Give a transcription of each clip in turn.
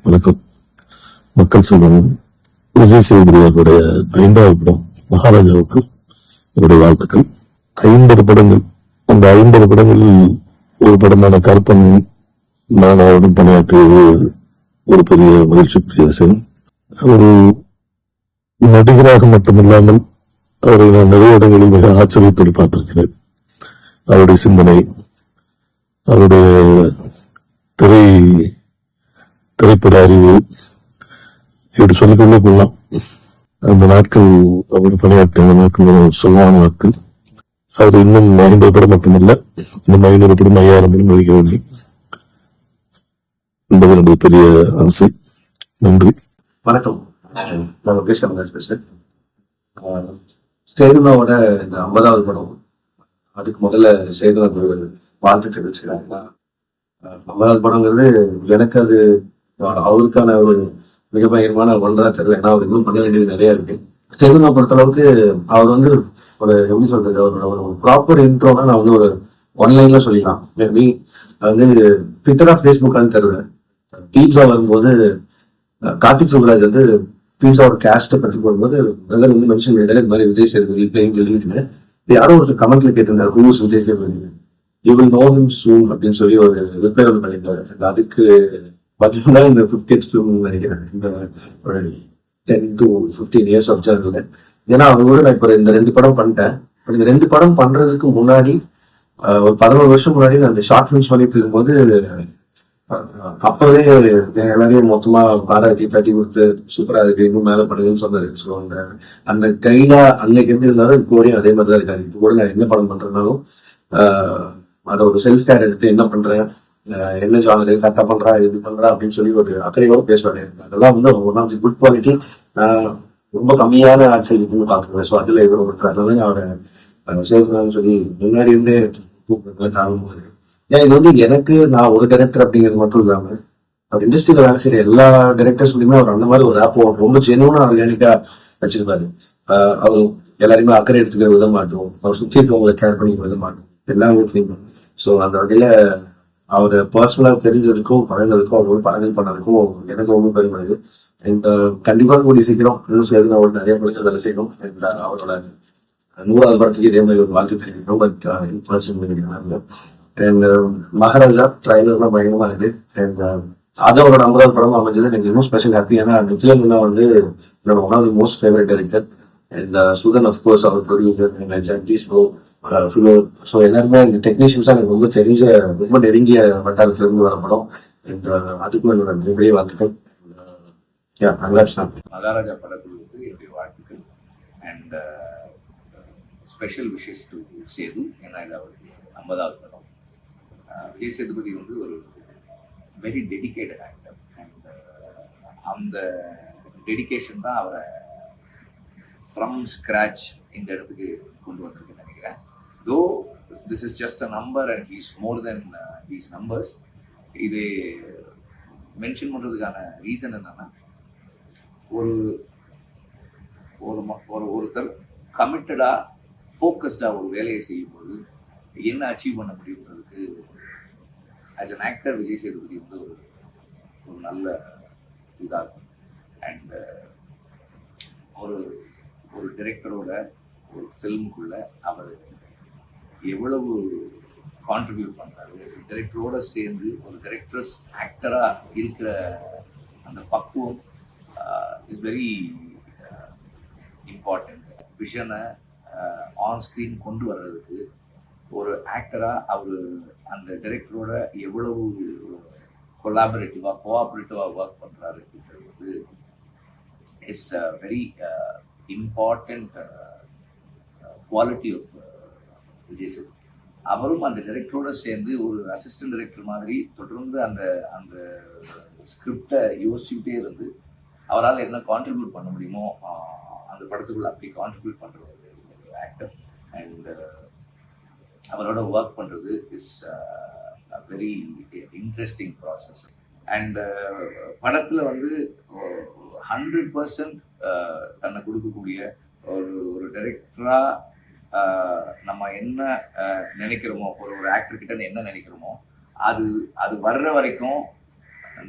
வணக்கம். மக்கள் செல்வன் விஜய் சேதுபதி அவருடைய 5வது படம் மகாராஜாவுக்கு என்னுடைய வாழ்த்துக்கள். 50 படங்கள், அந்த 50 படங்களில் ஒரு படமான கருப்பன் நான் அவருடன் பணியாற்றியது ஒரு பெரிய மகிழ்ச்சிக்குரிய விஷயம். ஒரு நடிகராக மட்டுமில்லாமல் அவரை நான் நிறைய இடங்களில் மிக ஆச்சரியத்தோடு பார்த்திருக்கிறேன். அவருடைய சிந்தனை, அவருடைய திரைப்பட அறிவு, இப்படி சொல்லிக்கொண்டே கொள்ளலாம். அந்த நாட்கள், அவர் பணியாற்றிய அந்த நாட்கள் சொல்லுவான நாட்கள். அவர் இன்னும் 50 படம் மட்டுமல்ல, இன்னும் 500 படம் 5000 படம் நடிக்க வேண்டும் என்பது என்னுடைய பெரிய ஆசை. நன்றி. வணக்கம். நான் முகேஷ் கமலாஜ் பேசுறேன். சேதுனாவோட இந்த 50வது படம், அதுக்கு முதல்ல சேதுனாக்கு ஒரு வாழ்த்து தெரிவிச்சுக்கிறாங்க. 50வது படங்கிறது எனக்கு அது அவருக்கான ஒரு மிக பயங்கரமான ஒன்றா தெரியல. ஏன்னா அவர் இன்னும் பண்ண வேண்டியது நிறைய இருக்கு. சேதுனா பொறுத்த அளவுக்கு அவர் வந்து ஒரு எப்படி சொல்றது, ஒரு ப்ராப்பர் இன்ட்ரோனா நான் வந்து ஒரு ஒன்லைன்ல சொல்லிக்கலாம். மேபி அது ட்விட்டரா ஃபேஸ்புக்கான்னு தெரியல. பீட்சா வரும்போது கார்த்திக் சுப்ராஜ் வந்து பீட்சாவோட கேஸ்ட்டை பற்றி போடும்போது பிரதர் வந்து மென்ஷன் பண்ணிட்டாரு, இது மாதிரி விஜய் சேதுபதி பிளேயிங் சொல்லிட்டு யாரோ ஒரு கமெண்ட்ல கேட்டிருந்தாரு, who's Vijay Sethupathi, you will know him soon அப்படின்னு சொல்லி ஒரு ரிப்ளை ஒன்று பண்ணியிருந்தாரு. அதுக்கு பதில் தான் இந்த 50th ஃபிலிம் நினைக்கிறேன், இந்த ஒரு 10 to 15 years ஆஃப் ஜர்னில. ஏன்னா அவங்க கூட நான் இப்போ இந்த 2 படம் பண்ணிட்டேன். இந்த 2 படம் பண்றதுக்கு முன்னாடி ஒரு 11 வருஷம் முன்னாடி நான் அந்த ஷார்ட் ஃபிலிம்ஸ் பண்ணிட்டு இருக்கும்போது அப்பவே எல்லாரையும் மொத்தமா பாராட்டி தட்டி கொடுத்து சூப்பரா இருக்கு, இன்னும் மேல பண்ணுதுன்னு சொன்னாரு. ஸோ அந்த கைடா அன்னைக்கு எப்படி இருந்தாலும் இப்போ வரையும் அதே மாதிரி தான் இருக்காரு. இப்போ கூட நான் என்ன படம் பண்றேன்னாலும் அதை ஒரு செல்ஃப் கேர் எடுத்து என்ன பண்றேன், என்ன ஜானரு கரெக்டா பண்றா, இது பண்றா அப்படின்னு சொல்லி ஒரு அக்கறையோட பேசுவாரு. அதெல்லாம் வந்து one of the good quality. நான் ரொம்ப கம்மியான ஆட்கள் இருக்குன்னு பாக்குறேன். ஸோ அதுல எவ்வளவு ஒருத்தர், அதனால அவரை சேர்க்கணும்னு சொல்லி முன்னாடி இருந்தே கூப்பிடுறது. ஏன் இது வந்து எனக்கு நான் ஒரு டைரக்டர் அப்படிங்கிறது மட்டும் இல்லாம அவர் இண்டஸ்ட்ரியில வேலை செய்யற எல்லா டைரக்டர்ஸ்லையுமே அவர் அந்த மாதிரி ஒரு ஆப் ரொம்ப ஜெனுவனா ஆர்கானிக்கா வச்சிருப்பாரு. அவர் எல்லாருமே அக்கறை எடுத்துக்கிற விதமாட்டும், அவர் சுத்தி இருக்கவங்களை கேர் பண்ணிக்கிற விதமாட்டும் எல்லா விதத்துலையும். ஸோ அந்த வகையில அவரை பர்சனலா தெரிஞ்சதுக்கும் பழகிறதுக்கும் அவரோட படங்கள் பண்ணதுக்கும் எனக்கு ரொம்ப பெருமைது. அண்ட் கண்டிப்பா கூடிய சீக்கிரம் இன்னும் சேர்ந்து அவரோட நிறைய படங்கள் வேலை செய்யணும். அண்ட் அவரோட 100வது படத்துக்கு இதே மாதிரி ஒரு வாழ்த்து தெரிவிக்கணும். But in person and Maharaja ட்ரைலர்லாம் பயங்கரமா இருக்கு. அண்ட் அது அவரோட 50வது படம் அமைஞ்சது எனக்கு இன்னும் ஸ்பெஷல் ஹாப்பி. ஏன்னா நித்யலங்கா வந்து என்னோட one of the most favourite director. And Sudhan of course அவர் ப்ரொடியூசர், ஜெகதீஷ் ப்ரோ, ஃபிலோர். ஸோ எல்லாருமே இந்த டெக்னீஷியன்ஸா எனக்கு ரொம்ப தெரிஞ்ச, ரொம்ப நெருங்கிய வட்டாரத்திலிருந்து வர படம். அண்ட் அதுக்கும் என்னோட மிகப்பெரிய வாழ்த்துக்கள். மகாராஜா படக்குழுவுக்கு என்னுடைய வாழ்த்துக்கள். And special wishes to Sethu. ஏன்னா இது அவருக்கு 50வது படம். விஜய் சேதுபதி வந்து ஒரு வெரி டெடிக்கேட்டட் ஆக்டர். அண்ட் அந்த டெடிக்கேஷன் தான் அவரை ஃப்ரம் ஸ்க்ராச் இந்த இடத்துக்கு கொண்டு வந்திருக்குன்னு நினைக்கிறேன். தோ this is just a number and he's more then these numbers. இது மென்ஷன் பண்ணுறதுக்கான ரீசன் என்னன்னா, ஒருத்தர் கமிட்டடாக ஃபோக்கஸ்டாக ஒரு வேலையை செய்யும்போது என்ன அச்சீவ் பண்ண முடியுன்றதுக்கு as an actor Vijay Sethupathi வந்து ஒரு நல்ல இதாகும். அண்ட் ஒரு டிரெக்டரோட ஒரு ஃபில்முக்குள்ள அவர் எவ்வளவு கான்ட்ரிபியூட் பண்ணுறாரு, டிரெக்டரோட சேர்ந்து ஒரு டிரெக்டர்ஸ் ஆக்டராக இருக்கிற அந்த பக்குவம் இஸ் வெரி இம்பார்ட்டண்ட். விஷனை ஆன் ஸ்க்ரீன் கொண்டு வர்றதுக்கு ஒரு ஆக்டராக அவர் அந்த டைரக்டரோட எவ்வளவு கோஆபரேட்டிவாக ஒர்க் பண்ணுறாரு அப்படின்றது is a very important quality of Vijay Sethupathi. அவரும் அந்த டைரக்டரோட சேர்ந்து ஒரு அசிஸ்டன்ட் டைரக்டர் மாதிரி தொடர்ந்து அந்த அந்த ஸ்கிரிப்டை யோசிச்சுக்கிட்டே இருந்து அவரால் என்ன கான்ட்ரிபியூட் பண்ண முடியுமோ அந்த படத்துக்குள்ள அப்படி கான்ட்ரிபியூட் பண்ணுற ஒரு ஆக்டர். அண்ட் அவரோட ஒர்க் பண்ணுறது is very interesting process. And படத்தில் வந்து 100% தன்னை கொடுக்கக்கூடிய ஒரு டைரக்டராக நம்ம என்ன நினைக்கிறோமோ, ஒரு ஆக்டர்கிட்ட என்ன நினைக்கிறோமோ அது வர்ற வரைக்கும்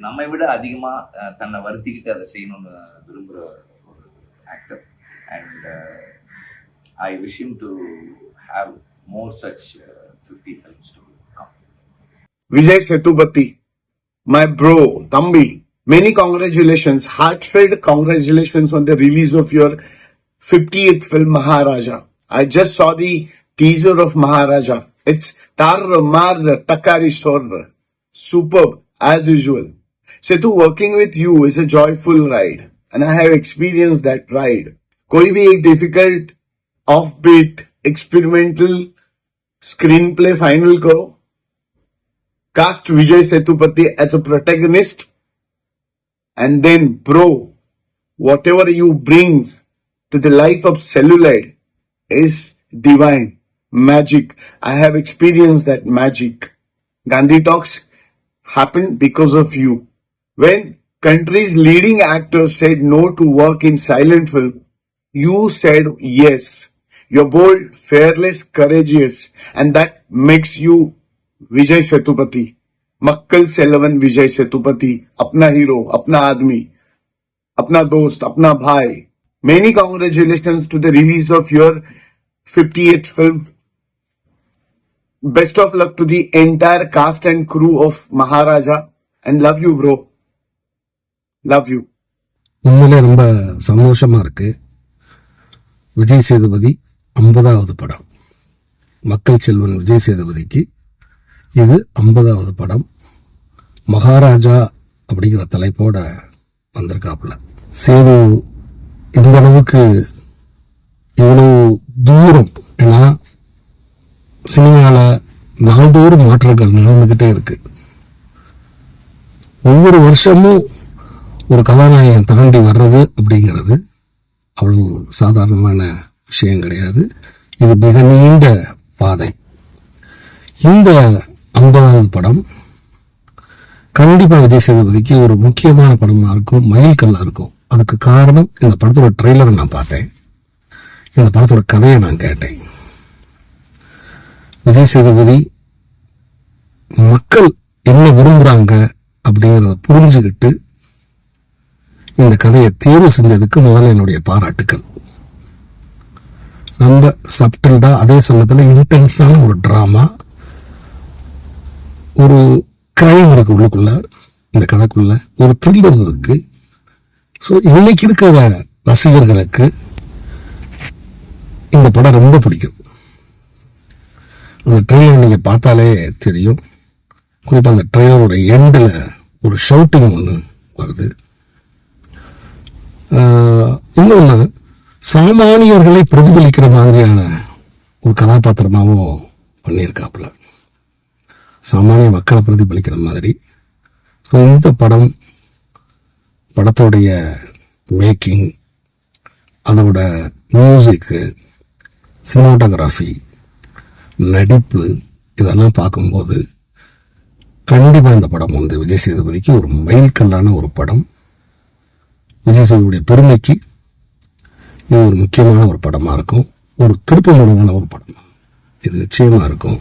நம்மை விட அதிகமாக தன்னை வருத்திக்கிட்டு அதை செய்யணும்னு விரும்புகிற ஒரு actor. And I wish him to have more such 50 films to come. Vijay Sethupathi, my bro, Thambi, many congratulations, heartfelt congratulations on the release of your 50th film Maharaja. I just saw the teaser of Maharaja. It's tar mar takari sor. Superb as usual. Sethu, working with you is a joyful ride and I have experienced that ride. कोई भी एक difficult, offbeat, experimental screenplay final करो. Cast Vijay Sethupathi as a protagonist and then bro, whatever you bring to the life of Celluloid is divine, magic. I have experienced that magic. Gandhi Talks happened because of you. When country's leading actors said no to work in silent film, you said yes. You're bold, fearless, courageous, and that makes you Vijay Sethupathi. Makkal Selavan Vijay Sethupathi, apna hero, apna aadmi, apna dost, apna bhai. Many congratulations to the release of your 58th film. Best of luck to the entire cast and crew of Maharaja and love you bro. Love you. உண்மையிலே ரொம்ப சந்தோஷமா இருக்கு. விஜய் சேதுபதி 50வது படம். மக்கள் செல்வன் விஜய் சேதுபதிக்கு இது 50வது படம். மகாராஜா அப்படிங்கிற தலைப்போட வந்திருக்காப்புல. சேது இந்த அளவுக்கு இவ்வளவு தூரம், ஏன்னா சினிமால நாள்தோறும் மாற்றங்கள் நடந்துகிட்டே இருக்கு. ஒவ்வொரு வருஷமும் ஒரு கதாநாயகன் தாண்டி வர்றது அப்படிங்கிறது அவ்வளவு சாதாரணமான விஷயம் கிடையாது. இது மிக நீண்ட பாதை. இந்த 50வது படம் கண்டிப்பா விஜய் சேதுபதிக்கு ஒரு முக்கியமான படமா இருக்கும், மைல்கல்லா இருக்கும். அதுக்கு காரணம் இந்த படத்தோட ட்ரெய்லரை நான் பார்த்தேன், இந்த படத்தோட கதையை நான் கேட்டேன். விஜய் சேதுபதி மக்கள் என்ன விரும்புறாங்க அப்படிங்கிறத புரிஞ்சுக்கிட்டு இந்த கதையை தேர்வு செஞ்சதுக்கு முதல்ல என்னுடைய பாராட்டுக்கள். ரொம்ப சப்டில்டா, அதே சமயத்தில் இன்டென்ஸான ஒரு டிராமா, ஒரு கிரைம் இருக்கு உள்ளுக்குள்ள, இந்த கதைக்குள்ள ஒரு த்ரில்லர் இருக்கு. ஸோ இன்னைக்கு இருக்கிற ரசிகர்களுக்கு இந்த படம் ரொம்ப பிடிக்கும். அந்த ட்ரெய்லர் நீங்க பார்த்தாலே தெரியும். குறிப்பா அந்த ட்ரெய்லரோட எண்டில் ஒரு ஷவுட்டிங் ஒன்று வருது. இன்னொன்று, சாமானியர்களை பிரதிபலிக்கிற மாதிரியான ஒரு கதாபாத்திரமாகவும் பண்ணியிருக்காப்புல, சாமானிய மக்களை பிரதிபலிக்கிற மாதிரி. இந்த படத்தோடைய மேக்கிங், அதோட மியூசிக்கு, சினிமாட்டோகிராஃபி, நடிப்பு, இதெல்லாம் பார்க்கும்போது கண்டிப்பா இந்த படம் வந்து விஜய் சேதுபதிக்கு ஒரு மைல்கல்லான ஒரு படம். விஜய் சேதுபதியுடைய பெருமைக்கு இது ஒரு முக்கியமான ஒரு படமா இருக்கும். ஒரு திருப்பமுனையான ஒரு படம் இது நிச்சயமா இருக்கும்.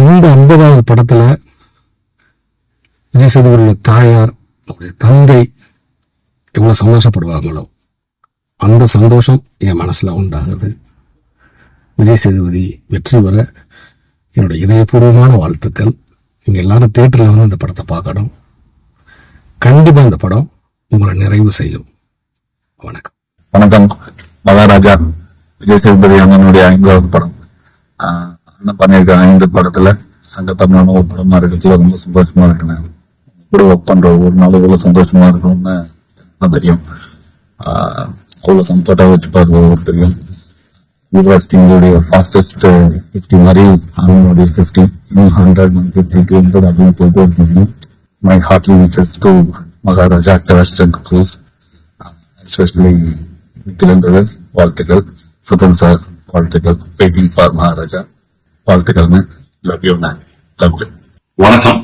இந்த 50வது படத்துல விஜய் சேதுபதியோட தாயார், அவருடைய தந்தை எவ்வளவு சந்தோஷப்படுவாங்களோ அந்த சந்தோஷம் என் மனசுல உண்டாகுது. விஜய் சேதுபதி வெற்றி பெற என்னுடைய இதயபூர்வமான வாழ்த்துக்கள். நீங்க எல்லாரும் தியேட்டர்ல வந்து இந்த படத்தை பார்க்கணும். கண்டிப்பா இந்த படம் உங்களை நிறைவு செய்யும். வணக்கம். வணக்கம். மகாராஜா விஜய் சேதுபதி அண்ணனுடைய 50வது படம். அண்ணன் பண்ணியிருக்காங்க. இந்த படத்துல சங்கத்தமிழான ஒரு படமா இருக்கிறதுல ரொம்ப சந்தோஷமா இருக்குன்னு கூட ஒர்க் பண்ற ஒரு நாள் இவ்வளவு சந்தோஷமா இருக்கணும்னு எனக்கு தெரியும். அவ்வளவு கம்ஃபர்டா வச்சுப்பாரு ஒவ்வொரு தெரியும். யூனிவர்சிட்டியுடைய ஃபாஸ்டஸ்ட் 50 மாதிரி அவனுடைய 50 100 150 அப்படின்னு போயிட்டு இருக்கீங்க. My heartly wishes to Maharaja actor and crews, especially திலந்தர் வாழ்த்துக்கள், சுதன் சார் வாழ்த்துக்கள், வெயிட்டிங் ஃபார் மகாராஜா வாழ்த்துக்கள்னு. Love you man, love you. வணக்கம்.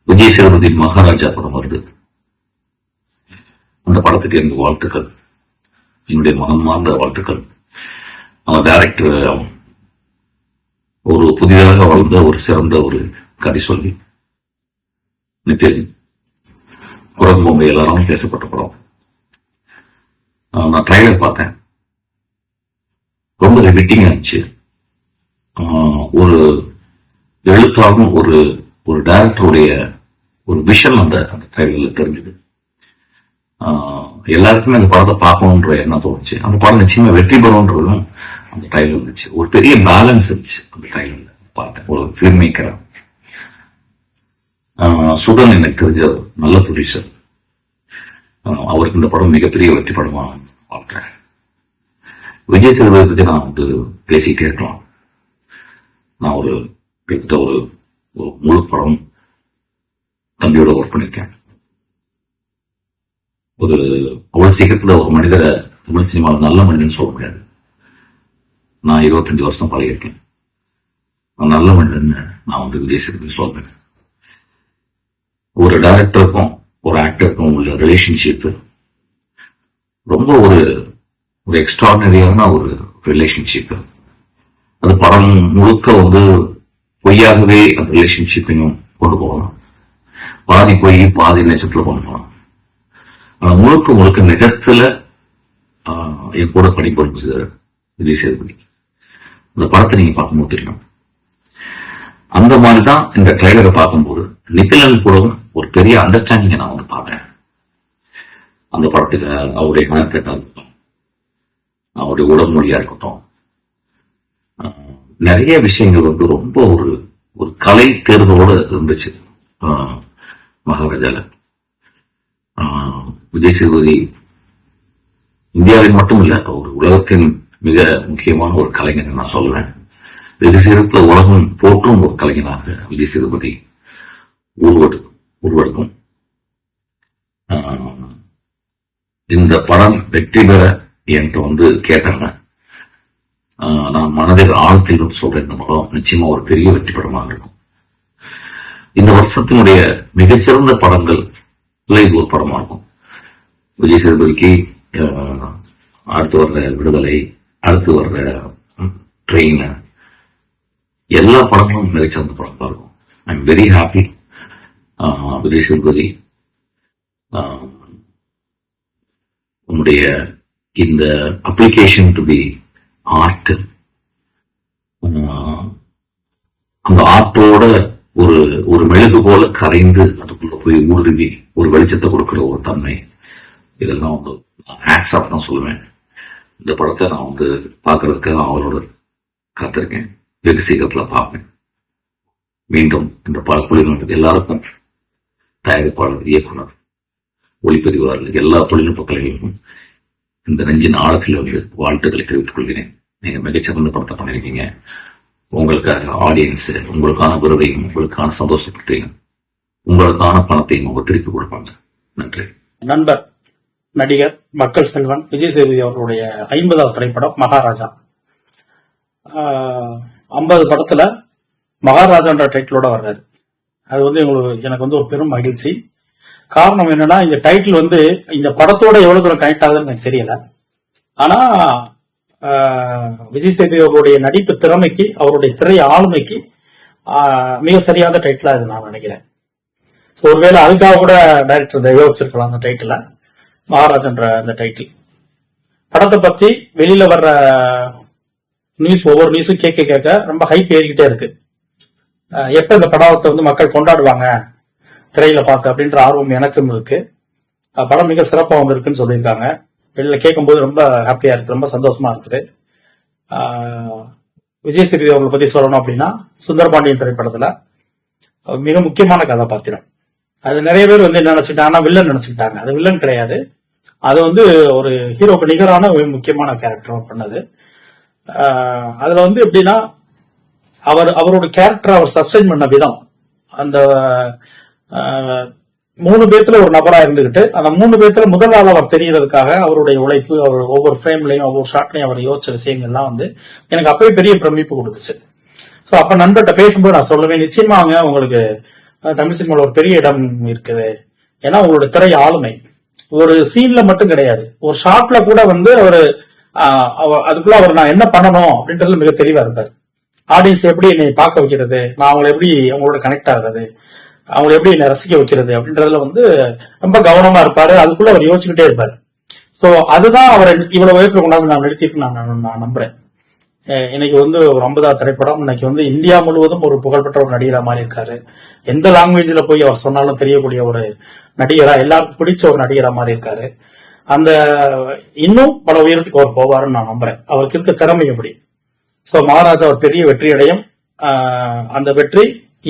விஜய் சேதுபதி மகாராஜா படம் வருது. அந்த படத்துக்கு எனக்கு வாழ்த்துக்கள், என்னுடைய மனமார்ந்த வாழ்த்துக்கள். அந்த டைரக்டர் ஒரு புதிதாக வளர்ந்த ஒரு சிறந்த ஒரு கதை சொல்லி நித்தியன் குரங்கு பொம்மை எல்லாரும் பேசப்பட்ட படம். நான் ட்ரைலர் பார்த்தேன், ரொம்ப ரிமிட்டிங்கா இருந்துச்சு. ஒரு எழுத்தாலும் ஒரு டைரக்டருடைய ஒரு விஷன் அந்த ட்ரைலர்ல தெரிஞ்சுது. எல்லாருக்குமே அந்த படத்தை பார்க்கணுன்ற எண்ணம் தோணுச்சு. அந்த படம் நிச்சயமா வெற்றி பெறும்ன்றதும் அந்த ட்ரைலர் இருந்துச்சு. ஒரு பெரிய பேலன்ஸ் இருந்துச்சு அந்த ட்ரைலர்ல பார்த்தேன். ஒரு ஃபில்ம் மேக்கரா சுடன் எனக்கு தெரிஞ்ச நல்ல ப்ரொடியூசர். அவருக்கு இந்த படம் மிகப்பெரிய வெற்றி படமா பார்க்கிறேன். விஜய் சேதுபதி பத்தி நான் பேசிக்கிட்டே இருக்கலாம். நான் கிட்டத்தட்ட ஒரு முழு படம் தம்பியோட ஒர்க் பண்ணிருக்கேன். அவ்வளவு சீக்கிரத்துல ஒரு மனிதரை தமிழ் சினிமாவில் நல்ல மனிதன் சொல்ல முடியாது. நான் 25 வருஷம் பழகிருக்கேன். நான் நல்ல மனிதன் நான் விஜய் சேதுபதி சொல்றேன். ஒரு டைரக்டருக்கும் ஒரு ஆக்டருக்கும் உள்ள ரிலேஷன்ஷிப் ரொம்ப ஒரு எக்ஸ்ட்ராடினரியான ஒரு ரிலேஷன்ஷிப். அது படம் முழுக்க பொய்யாகவே அந்த ரிலேஷன்ஷிப்பையும் கொண்டு போகலாம். பாதி பொய் பாதி நிஜத்துல கொண்டு போகலாம். முழுக்க நிஜத்துல என் கூட பணிபுரிஞ்சு விஜய் சேதுபதி. அந்த படத்தை நீங்க பார்க்கும்போது தெரியும். அந்த மாதிரிதான் இந்த ட்ரைலரை பார்க்கும்போது நித்திலன் கூடவும் ஒரு பெரிய அண்டர்ஸ்டாண்டிங்கை நான் பார்க்கிறேன். அந்த படத்துக்கு அவருடைய மனக்கட்டா இருக்கட்டும், அவருடைய உடல் மொழியா இருக்கட்டும், நிறைய விஷயங்கள் ரொம்ப ஒரு கலை தேர்வோடு இருந்துச்சு மகாராஜால. விஜய் சேதுபதி இந்தியாவில் மட்டும் இல்ல, ஒரு உலகத்தின் மிக முக்கியமான ஒரு கலைஞர் நான் சொல்லுவேன். வெகு சீரத்துல உலகம் போற்றும் ஒரு கலைஞனாக விஜய் சேதுபதி உருவெடுக்கும். இந்த படம் வெற்றி பெற என்கிட்ட கேட்டாங்க. நான் மனதில் ஆழத்தில் சொல்றேன், இந்த படம் நிச்சயமா ஒரு பெரிய வெற்றி படமாக இருக்கும். இந்த வருஷத்தினுடைய மிகச்சிறந்த படங்கள் இது ஒரு படமா இருக்கும். விஜய் சேதுபதிக்கு அடுத்து வர்ற விடுதலை, அடுத்து வர்ற ட்ரெயின், எல்லா படங்களும் மிகச்சிறந்த படங்களா இருக்கும். I am very happy. Vijay Sethupathi உன்னுடைய இந்த அப்ளிகேஷன் டு பி ஆர்ட், அந்த ஆர்ட்டோட ஒரு மெழுகு போல கரைந்து அதுக்குள்ள போய் ஊடுருவி ஒரு வெளிச்சத்தை கொடுக்கிற ஒரு தன்மை, இதெல்லாம் ஹேட்ஸ் ஆஃப் தான் சொல்லுவேன். இந்த படத்தை நான் பார்க்கறதுக்காக அவரோட காத்திருக்கேன். வெகு சீக்கிரத்துல பார்ப்பேன். மீண்டும் இந்த குழுவினருக்கு எல்லாருக்கும், தயாரிப்பாளர், இயக்குனர், ஒளிப்பதிவாளர்கள், எல்லா தொழில்நுட்ப கலைகளுக்கும் இந்த நெஞ்சின் ஆழத்தில் வாழ்த்துக்களை தெரிவித்துக் கொள்கிறேன். நீங்க மிகச்சிறந்த படத்தை பண்ணிருக்கீங்க. உங்களுக்காக ஆடியன்ஸ் உங்களுக்கான விருதையும் உங்களுக்கான சந்தோஷத்தையும் உங்களுக்கான பணத்தையும் அவங்க திருப்பி கொடுப்பாங்க. நன்றி. நண்பர் நடிகர் மக்கள் செல்வன் விஜய் சேதுபதி அவர்களுடைய 50வது திரைப்படம் மகாராஜா. 50 படத்துல மகாராஜான்ற டைட்டிலோட வர்றாரு. அது எனக்கு ஒரு பெரும் மகிழ்ச்சி. காரணம் என்னன்னா, இந்த டைட்டில் இந்த படத்தோட எவ்வளவு தூரம் கனெக்ட் ஆகுதுன்னு எனக்கு தெரியல. ஆனா விஜய் சேதுபதி அவருடைய நடிப்பு திறமைக்கு, அவருடைய திரை ஆளுமைக்கு மிக சரியான டைட்டிலா இது நான் நினைக்கிறேன். ஒருவேளை அதுக்காக கூட டைரக்டர் யோசிச்சிருக்கலாம் அந்த டைட்டில, மகாராஜன்ற அந்த டைட்டில். படத்தை பத்தி வெளியில வர்ற நியூஸ், ஒவ்வொரு நியூஸும் கேட்க ரொம்ப ஹைப் ஏறிக்கிட்டே இருக்கு. எப்ப இந்த படத்தை மக்கள் கொண்டாடுவாங்க திரையில பார்த்து அப்படின்ற ஆர்வம் எனக்கும் இருக்கு. படம் மிக சிறப்பா வந்திருக்குன்னு சொல்லியிருக்காங்க. வெளியில கேட்கும்போது ரொம்ப ஹாப்பியா இருக்கு, ரொம்ப சந்தோஷமா இருக்குது. விஜய் சேதுபதி அவர்களை பத்தி சொல்லணும் அப்படின்னா, சுந்தரபாண்டியன் திரைப்படத்துல மிக முக்கியமான கதாபாத்திரம். அது நிறைய பேர் என்ன நினைச்சுட்டாங்கன்னா, வில்லன் நினைச்சுக்கிட்டாங்க. அது வில்லன் கிடையாது. அது ஒரு ஹீரோக்கு நிகரான ஒரு முக்கியமான கேரக்டர் பண்ணது. அதுல எப்படின்னா, அவரோட கேரக்டர் அவர் சஸ்டைன் பண்ண விதம், அந்த 3 பேர்த்துல ஒரு நபரா இருந்துகிட்டு அந்த 3 பேர்த்துல முதல் ஆள் அவர் தெரியறதுக்காக அவருடைய உழைப்பு, அவர் ஒவ்வொரு ஃப்ரேம்லயும் ஒவ்வொரு ஷாட்லயும் அவர் யோசிச்ச விஷயங்கள்லாம் எனக்கு அப்பவே பெரிய பிரமிப்பு கொடுத்துச்சு. சோ அப்ப நண்பர்கிட்ட பேசும்போது நான் சொல்லுவேன், நிச்சயமாங்க உங்களுக்கு தமிழ் சினிமாவில் ஒரு பெரிய இடம் இருக்குது. ஏன்னா உங்களோட திரை ஆளுமை ஒரு சீன்ல மட்டும் கிடையாது, ஒரு ஷாட்ல கூட அவரு அதுக்குள்ள அவர் நான் என்ன பண்ணணும் அப்படின்றதுல மிக தெளிவா இருப்பார். ஆடியன்ஸ் எப்படி என்னை பார்க்க வைக்கிறது, நான் அவங்களை எப்படி அவங்களோட கனெக்ட் ஆகுறது, அவங்களை எப்படி என்னை ரசிக்க வைக்கிறது அப்படின்றதுல வந்து ரொம்ப கவனமா இருப்பாரு. அதுக்குள்ள அவர் யோசிச்சுக்கிட்டே இருப்பாரு. சோ அதுதான் அவரை இவ்வளவு உயரத்துல கொண்டாந்து நான் நிறுத்திட்டு நான் நம்புறேன். இன்னைக்கு வந்து ஒரு 50வது திரைப்படம், இன்னைக்கு வந்து இந்தியா முழுவதும் ஒரு புகழ்பெற்ற ஒரு நடிகரா மாதிரி இருக்காரு. எந்த லாங்குவேஜ்ல போய் அவர் சொன்னாலும் தெரியக்கூடிய ஒரு நடிகரா, எல்லாருக்கும் பிடிச்ச ஒரு நடிகரா மாதிரி இருக்காரு. அந்த இன்னும் பல உயரத்துக்கு அவர் போவாருன்னு நான் நம்புறேன். அவருக்கு இருக்க திறமை எப்படி. சோ மகாராஜா ஒரு பெரிய வெற்றி அடையும். அந்த வெற்றி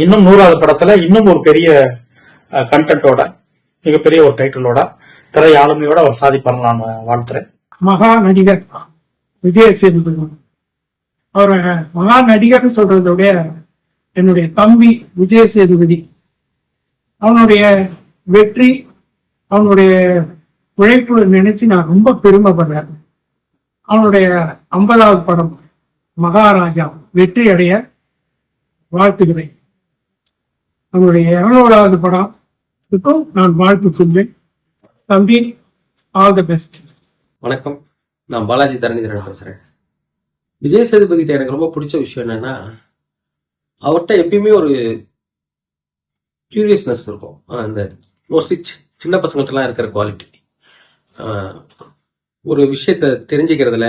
இன்னும் 100வது படத்துல இன்னும் ஒரு பெரிய கண்டென்ட்டோட, மிகப்பெரிய ஒரு டைட்டிலோட, திரை ஆளுமையோட அவர் சாதிப்பாரு நான் வாழ்த்துறேன். மகா நடிகர் விஜய் சேதுபதி, அவர் மகா நடிகர்னு சொல்றதோட என்னுடைய தம்பி விஜய் சேதுபதி, அவனுடைய வெற்றி, அவனுடைய உழைப்பு நினைச்சு நான் ரொம்ப பெருமைப்படுறேன். அவனுடைய 50வது படம் மகாராஜா வெற்றி அடைய வாழ்த்துகிறேன். அவனுடைய 200வது படம் நான் வாழ்த்து சொல்வேன். தம்பி, ஆல் தி பெஸ்ட். வணக்கம், நான் பாலாஜி தரணிதரன் பேசுறேன். விஜய் சேதுபதி கிட்ட எனக்கு ரொம்ப பிடிச்ச விஷயம் என்னன்னா, அவர்கிட்ட எப்பயுமே ஒரு கியூரியஸ்னஸ் இருக்கும். அந்த மோஸ்ட்லி சின்ன பசங்கள்ட்டலாம் இருக்கிற குவாலிட்டி, ஒரு விஷயத்த தெரிஞ்சுக்கிறதுல,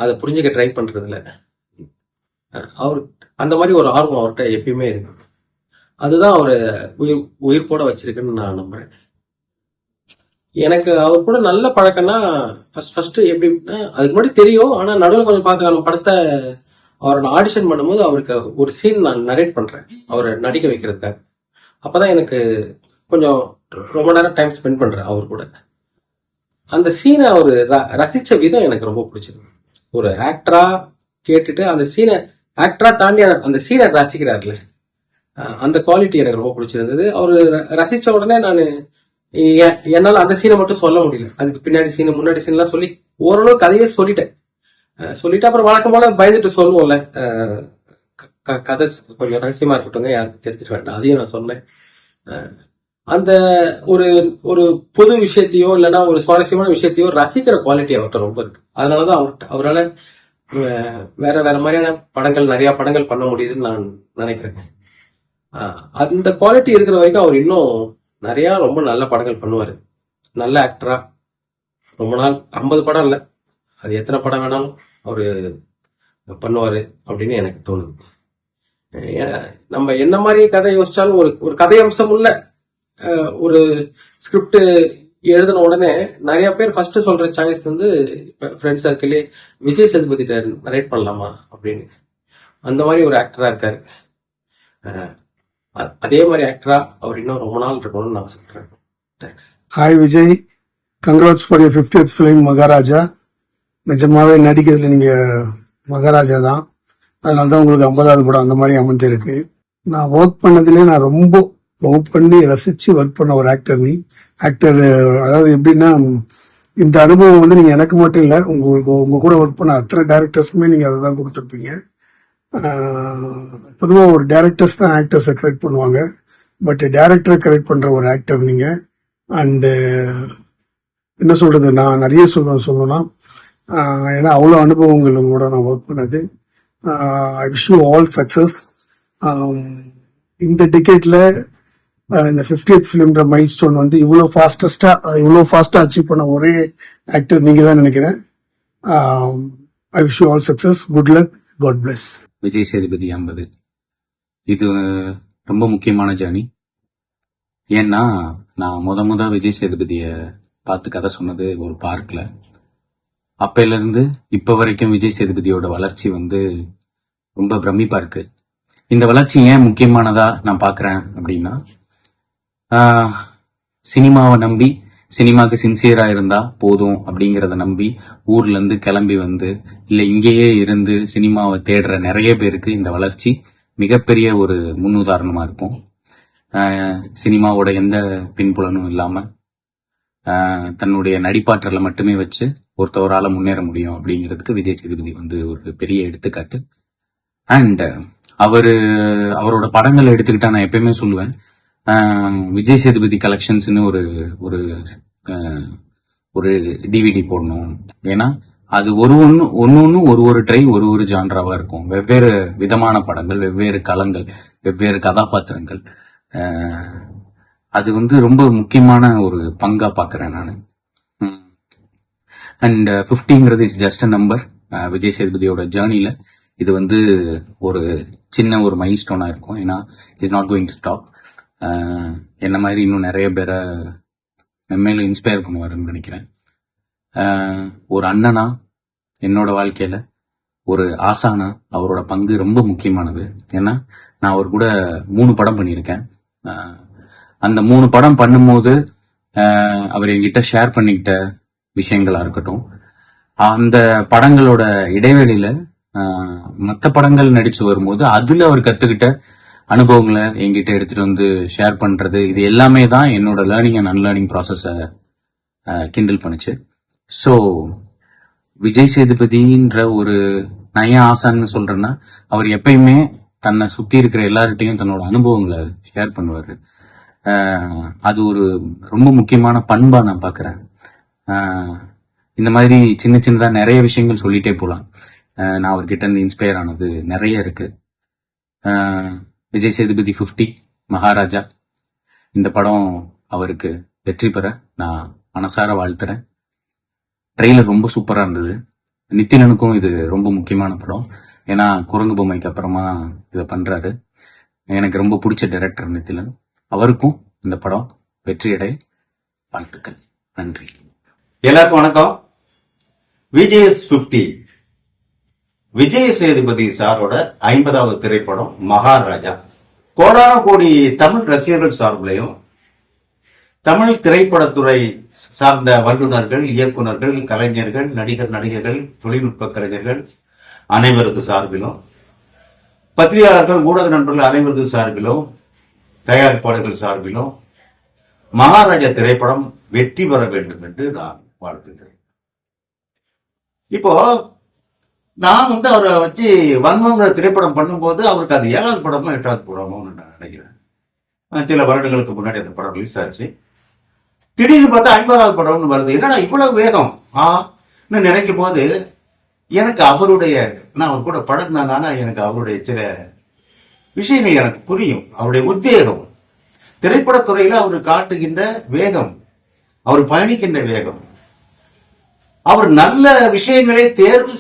அதை புரிஞ்சுக்க ட்ரை பண்றதுல அவர் அந்த மாதிரி ஒரு ஆர்வம் அவர்கிட்ட எப்பயுமே இருக்கு. அதுதான் அவரை உயிர்ப்போட வச்சிருக்குன்னு நான் நம்புறேன். எனக்கு அவர் கூட நல்ல பழக்கம்னா ஃபர்ஸ்ட் எப்படின்னா, அதுக்கு முன்னாடி தெரியும், ஆனா நடுவில் கொஞ்சம் பார்த்த படத்தை அவரை ஆடிஷன் பண்ணும்போது அவருக்கு ஒரு சீன் நான் நரேட் பண்றேன் அவரை நடிக்க வைக்கிறதுக்காக. அப்பதான் எனக்கு கொஞ்சம் ரொம்ப நேரம் டைம் ஸ்பெண்ட் பண்றேன் அவர் கூட. அந்த சீனை அவர் ரசிச்ச விதம் எனக்கு ரொம்ப பிடிச்சிருக்கு. ஒரு ஆக்டரா கேட்டுட்டு அந்த சீனை ஆக்டரா தாண்டி அந்த சீனை ரசிக்கிறாருல, அந்த குவாலிட்டி எனக்கு ரொம்ப பிடிச்சிருந்தது. அவரு ரசிச்ச உடனே நான் என்னால அந்த சீனை மட்டும் சொல்ல முடியல, அதுக்கு பின்னாடி சீன் முன்னாடி சீன்லாம் சொல்லி ஓரளவு கதையே சொல்லிட்டு அப்புறம் வழக்கம் போல பயந்துட்டு சொல்லுவோம்ல, கதை கொஞ்சம் ரகசியமா இருக்கட்டும், யாருக்கு தெரிஞ்சிட வேண்டாம், அதையும் நான் சொன்னேன். அந்த ஒரு ஒரு புது விஷயத்தையோ இல்லைன்னா ஒரு சுவாரஸ்யமான விஷயத்தையோ ரசிக்கிற குவாலிட்டி அவர்கிட்ட ரொம்ப இருக்கு. அதனாலதான் அவரால் வேற வேற மாதிரியான படங்கள், நிறைய படங்கள் பண்ண முடியுதுன்னு நான் நினைக்கிறேன். அந்த குவாலிட்டி இருக்கிற வரைக்கும் அவர் இன்னும் நிறைய ரொம்ப நல்ல படங்கள் பண்ணுவாரு. நல்ல ஆக்டரா ரொம்ப நாள் 50 படம் இல்லை, அது எத்தனை படம் வேணாலும் அவரு பண்ணுவாரு அப்படின்னு எனக்கு தோணுது. நம்ம என்ன மாதிரி கதை யோசிச்சாலும் ஒரு கதை அம்சம் உள்ள ஒரு ஸ்கிரிப்ட் எழுதின உடனே நிறைய பேர் ஃபர்ஸ்ட் சொல்ற சாய்ஸ் வந்து ஃப்ரெண்ட் சர்க்கிளே விஜய் சேதுபதி நரேட் பண்ணலாமா அப்படின்னு. அந்த மாதிரி ஒரு ஆக்டரா இருக்காரு. அதே மாதிரி ஆக்டரா அவர் இன்னும் ரொம்ப நாள் இருக்கணும்னு நான் சொல்றேன். Thanks. Hi Vijay, congrats for your 50th film Maharaja. நிஜமாவே நடிக்கிறதுல நீங்க மகாராஜா தான். அதனால தான் உங்களுக்கு 50வது படம் அந்த மாதிரி அமைஞ்சிருக்கு. நான் ஒர்க் பண்ணதுலேயே நான் ரொம்ப லவ் பண்ணி ரசிச்சு ஒர்க் பண்ண ஒரு ஆக்டர் நீ. அதாவது எப்படின்னா, இந்த அனுபவம் வந்து நீங்க எனக்கு மட்டும் இல்லை, உங்க கூட ஒர்க் பண்ண அத்தனை டேரக்டர்ஸ்க்குமே நீங்க அதை தான் கொடுத்துருப்பீங்க. பொதுவாக ஒரு டேரக்டர்ஸ் தான் ஆக்டர்ஸை கரெக்ட் பண்ணுவாங்க, பட் டேரக்டரை கரெக்ட் பண்ற ஒரு ஆக்டர் நீங்க. அண்டு என்ன சொல்றது, நான் நிறைய சொல்லணும்னா, ஏன்னா அவ்வளோ அனுபவங்கள் உங்களோட நான் ஒர்க் பண்ணது. ஐ விஷ் யூ ஆல் சக்சஸ். இந்த டிக்கெட்ல இந்த 50th ஃபிலிம்ன்ற மைல் ஸ்டோன் வந்து இவ்வளோ ஃபாஸ்டா அச்சீவ் பண்ண ஒரே ஆக்டர் நீங்க தான் நினைக்கிறேன். I wish you all success. Good luck. God bless. Vijay Sethupathi 50 இது ரொம்ப முக்கியமான ஜேர்னி. ஏன்னா நான் முத விஜய் சேதுபதியை பார்த்து கதை சொன்னது ஒரு பார்க்ல. அப்பையில இருந்து இப்ப வரைக்கும் விஜய் சேதுபதியோட வளர்ச்சி வந்து ரொம்ப பிரமிப்பா இருக்கு. இந்த வளர்ச்சி ஏன் முக்கியமானதா நான் பாக்குறேன் அப்படின்னா, சினிமாவை நம்பி, சினிமாக்கு சின்சியரா இருந்தா போதும் அப்படிங்கறத நம்பி ஊர்ல இருந்து கிளம்பி வந்து இல்ல இங்கேயே இருந்து சினிமாவை தேடுற நிறைய பேருக்கு இந்த வளர்ச்சி மிகப்பெரிய ஒரு முன்னுதாரணமா இருக்கும். சினிமாவோட எந்த பின்புலனும் இல்லாம தன்னுடைய நடிப்பாற்றலை மட்டுமே வச்சு ஒருத்தவரால முன்னேற முடியும் அப்படிங்கிறதுக்கு விஜய் சேதுபதி வந்து ஒரு பெரிய எடுத்துக்காட்டு. அண்ட் அவரோட படங்களை எடுத்துக்கிட்டா நான் எப்பயுமே சொல்லுவேன், விஜய் சேதுபதி கலெக்ஷன்ஸ்னு ஒரு டிவிடி போடணும். ஏன்னா அது ஒன்னு ஒரு ட்ரை ஒரு ஜான்ராவா இருக்கும். வெவ்வேறு விதமான படங்கள், வெவ்வேறு களங்கள், வெவ்வேறு கதாபாத்திரங்கள். அது ரொம்ப முக்கியமான ஒரு பங்கா பாக்குறேன் நான். அண்ட் 50ங்கிறது it's just a number. Vijay சேதுபதியோட ஜேர்னில இது ஒரு சின்ன ஒரு மைல் ஸ்டோனா இருக்கும். ஏன்னா it's not going to stop. என்ன மாதிரி இன்னும் நிறைய பேரை மேலும் இன்ஸ்பயர் பண்ணுவாருன்னு நினைக்கிறேன். ஒரு அண்ணனா என்னோட வாழ்க்கையில, ஒரு ஆசானா அவரோட பங்கு ரொம்ப முக்கியமானது. ஏன்னா நான் அவர் கூட 3 படம் பண்ணியிருக்கேன். அந்த 3 படம் பண்ணும்போது அவர் என்கிட்ட ஷேர் பண்ணிக்கிட்ட விஷயங்களா இருக்கட்டும், அந்த படங்களோட இடைவெளியில மற்ற படங்கள் நடிச்சு வரும்போது அதுல அவர் கத்துக்கிட்ட அனுபவங்களை என்கிட்ட எடுத்துட்டு ஷேர் பண்றது, இது எல்லாமே தான் என்னோட லேர்னிங் அண்ட் அன்லேர்னிங் ப்ராசஸ கிண்டில் பண்ணுச்சு. ஸோ விஜய் சேதுபதின்ற நான் ஏன் ஆசான்னு சொல்றேன்னா, அவர் எப்பயுமே தன்னை சுத்தி இருக்கிற எல்லார்கிட்டையும் தன்னோட அனுபவங்களை ஷேர் பண்ணுவாரு. அது ரொம்ப முக்கியமான பண்பா நான் பாக்குறேன். இந்த மாதிரி சின்னதா நிறைய விஷயங்கள் சொல்லிட்டே போலாம். நான் அவர்கிட்ட இருந்து இன்ஸ்பயர் ஆனது நிறைய இருக்கு. விஜய் சேதுபதி 50 மகாராஜா இந்த படம் அவருக்கு வெற்றி பெற நான் மனசார வாழ்த்துறேன். ட்ரெய்லர் ரொம்ப சூப்பரா இருந்தது. நித்திலனுக்கும் இது ரொம்ப முக்கியமான படம். ஏன்னா குரங்கு பொம்மைக்கு அப்புறமா இதை பண்றாரு. எனக்கு ரொம்ப பிடிச்ச டைரக்டர் நித்திலன். அவருக்கும் இந்த படம் வெற்றியடைய வாழ்த்துக்கள். நன்றி. எல்லாருக்கும் வணக்கம். விஜய்ஸ் 50 விஜய் சேதுபதி சாரோட 50வது திரைப்படம் மகாராஜா. கோடான கோடி தமிழ் ரசிகர்கள் சார்பிலையும், தமிழ் திரைப்படத்துறை சார்ந்த வல்லுநர்கள், இயக்குநர்கள், கலைஞர்கள், நடிகர்கள், தொழில்நுட்ப கலைஞர்கள் அனைவரது சார்பிலும், பத்திரிகையாளர்கள், ஊடக நண்பர்கள் அனைவரது சார்பிலும், தயாரிப்பாளர்கள் சார்பிலும் மகாராஜா திரைப்படம் வெற்றி பெற வேண்டும் என்று நான் வாழ்த்துகிறேன். இப்போ நான் அவரை வச்சு வன்மங்கிற திரைப்படம் பண்ணும்போது அவருக்கு அது 7வது படமோ 8வது படமோ நான் நினைக்கிறேன். சில வருடங்களுக்கு முன்னாடி அந்த படம் ரிலீஸ் ஆச்சு. திடீர்னு பார்த்தா 50வது படம்னு வருது. என்னடா இவ்வளவு வேகம் நினைக்கும் போது எனக்கு அவருடைய, நான் அவர் கூட பழகினால எனக்கு அவருடைய சில விஷயங்கள் எனக்கு புரியும். அவருடைய உத்வேகம், திரைப்படத்துறையில அவர் காட்டுகின்ற வேகம், அவர் பயணிக்கின்ற வேகம், அவர் நல்ல விஷயங்களை தேர்வு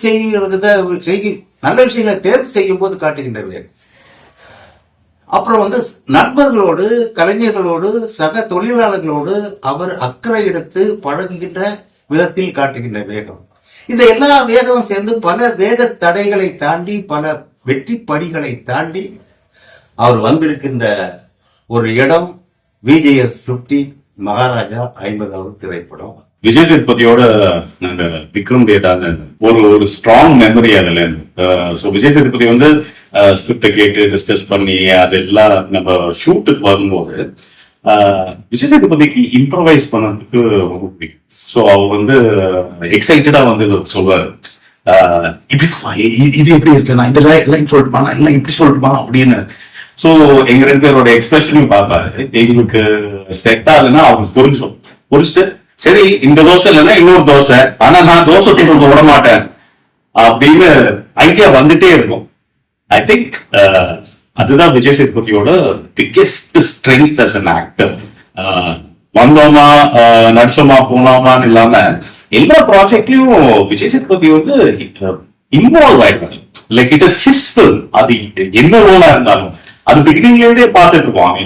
நல்ல விஷயங்களை தேர்வு செய்யும் போது காட்டுகின்ற வேகம், அப்புறம் நண்பர்களோடு, கலைஞர்களோடு, சக தொழிலாளர்களோடு அவர் அக்கறை எடுத்து பழகுகின்ற விதத்தில் காட்டுகின்ற வேகம், இந்த எல்லா வேகமும் சேர்ந்து பல வேக தடைகளை தாண்டி, பல வெற்றி படிகளை தாண்டி அவர் வந்திருக்கின்ற ஒரு இடம் விஜேஎஸ் 50 மகாராஜா 50வது திரைப்படம். விஜய் சேதுபதியோட நாங்க விக்ரம் டேட்டாங்க ஒரு ஸ்ட்ராங் மெமரி அதுல. ஸோ விஜய் சேதுபதி ஸ்கிரிப்டை கேட்டு டிஸ்கஸ் பண்ணி அதெல்லாம் நம்ம ஷூட்டுக்கு வரும்போது விஜய் சேதுபதிக்கு இம்ப்ரவைஸ் பண்ணறதுக்கு ரொம்ப பிடிக்கும். ஸோ அவர் எக்ஸைட்டடா சொல்லுவாரு, இப்படி இது எப்படி இருக்கு, நான் இந்த லைன் சொல்லட்டுமா, இல்லை இப்படி சொல்லட்டுமா அப்படின்னு. ஸோ எங்க 2 பேரோட எக்ஸ்பிரஷனையும் பார்ப்பாரு. எங்களுக்கு செட் ஆகுதுன்னா அவங்களுக்கு புரிஞ்சுட்டு சரி இந்த தோசை இல்லைன்னா இன்னொரு தோசை, ஆனா நான் தோசை சொல்றது விட மாட்டேன் அப்படின்னு ஐடியா வந்துட்டே இருக்கும். ஐ திங்க் அதுதான் விஜய் சேதுபதியோட biggest strength as an actor. வந்தோமா நடிச்சோமா போனோமான்னு இல்லாம எல்லா ப்ராஜெக்ட்லயும் விஜய் சேதுபதி இன்வால்வ் ஆயிடுவாங்க. Like it is his film. அது என்ன ரோலா இருந்தாலும் அது பிகினிங்ல இருந்தே பார்த்துட்டு இருக்கோம்.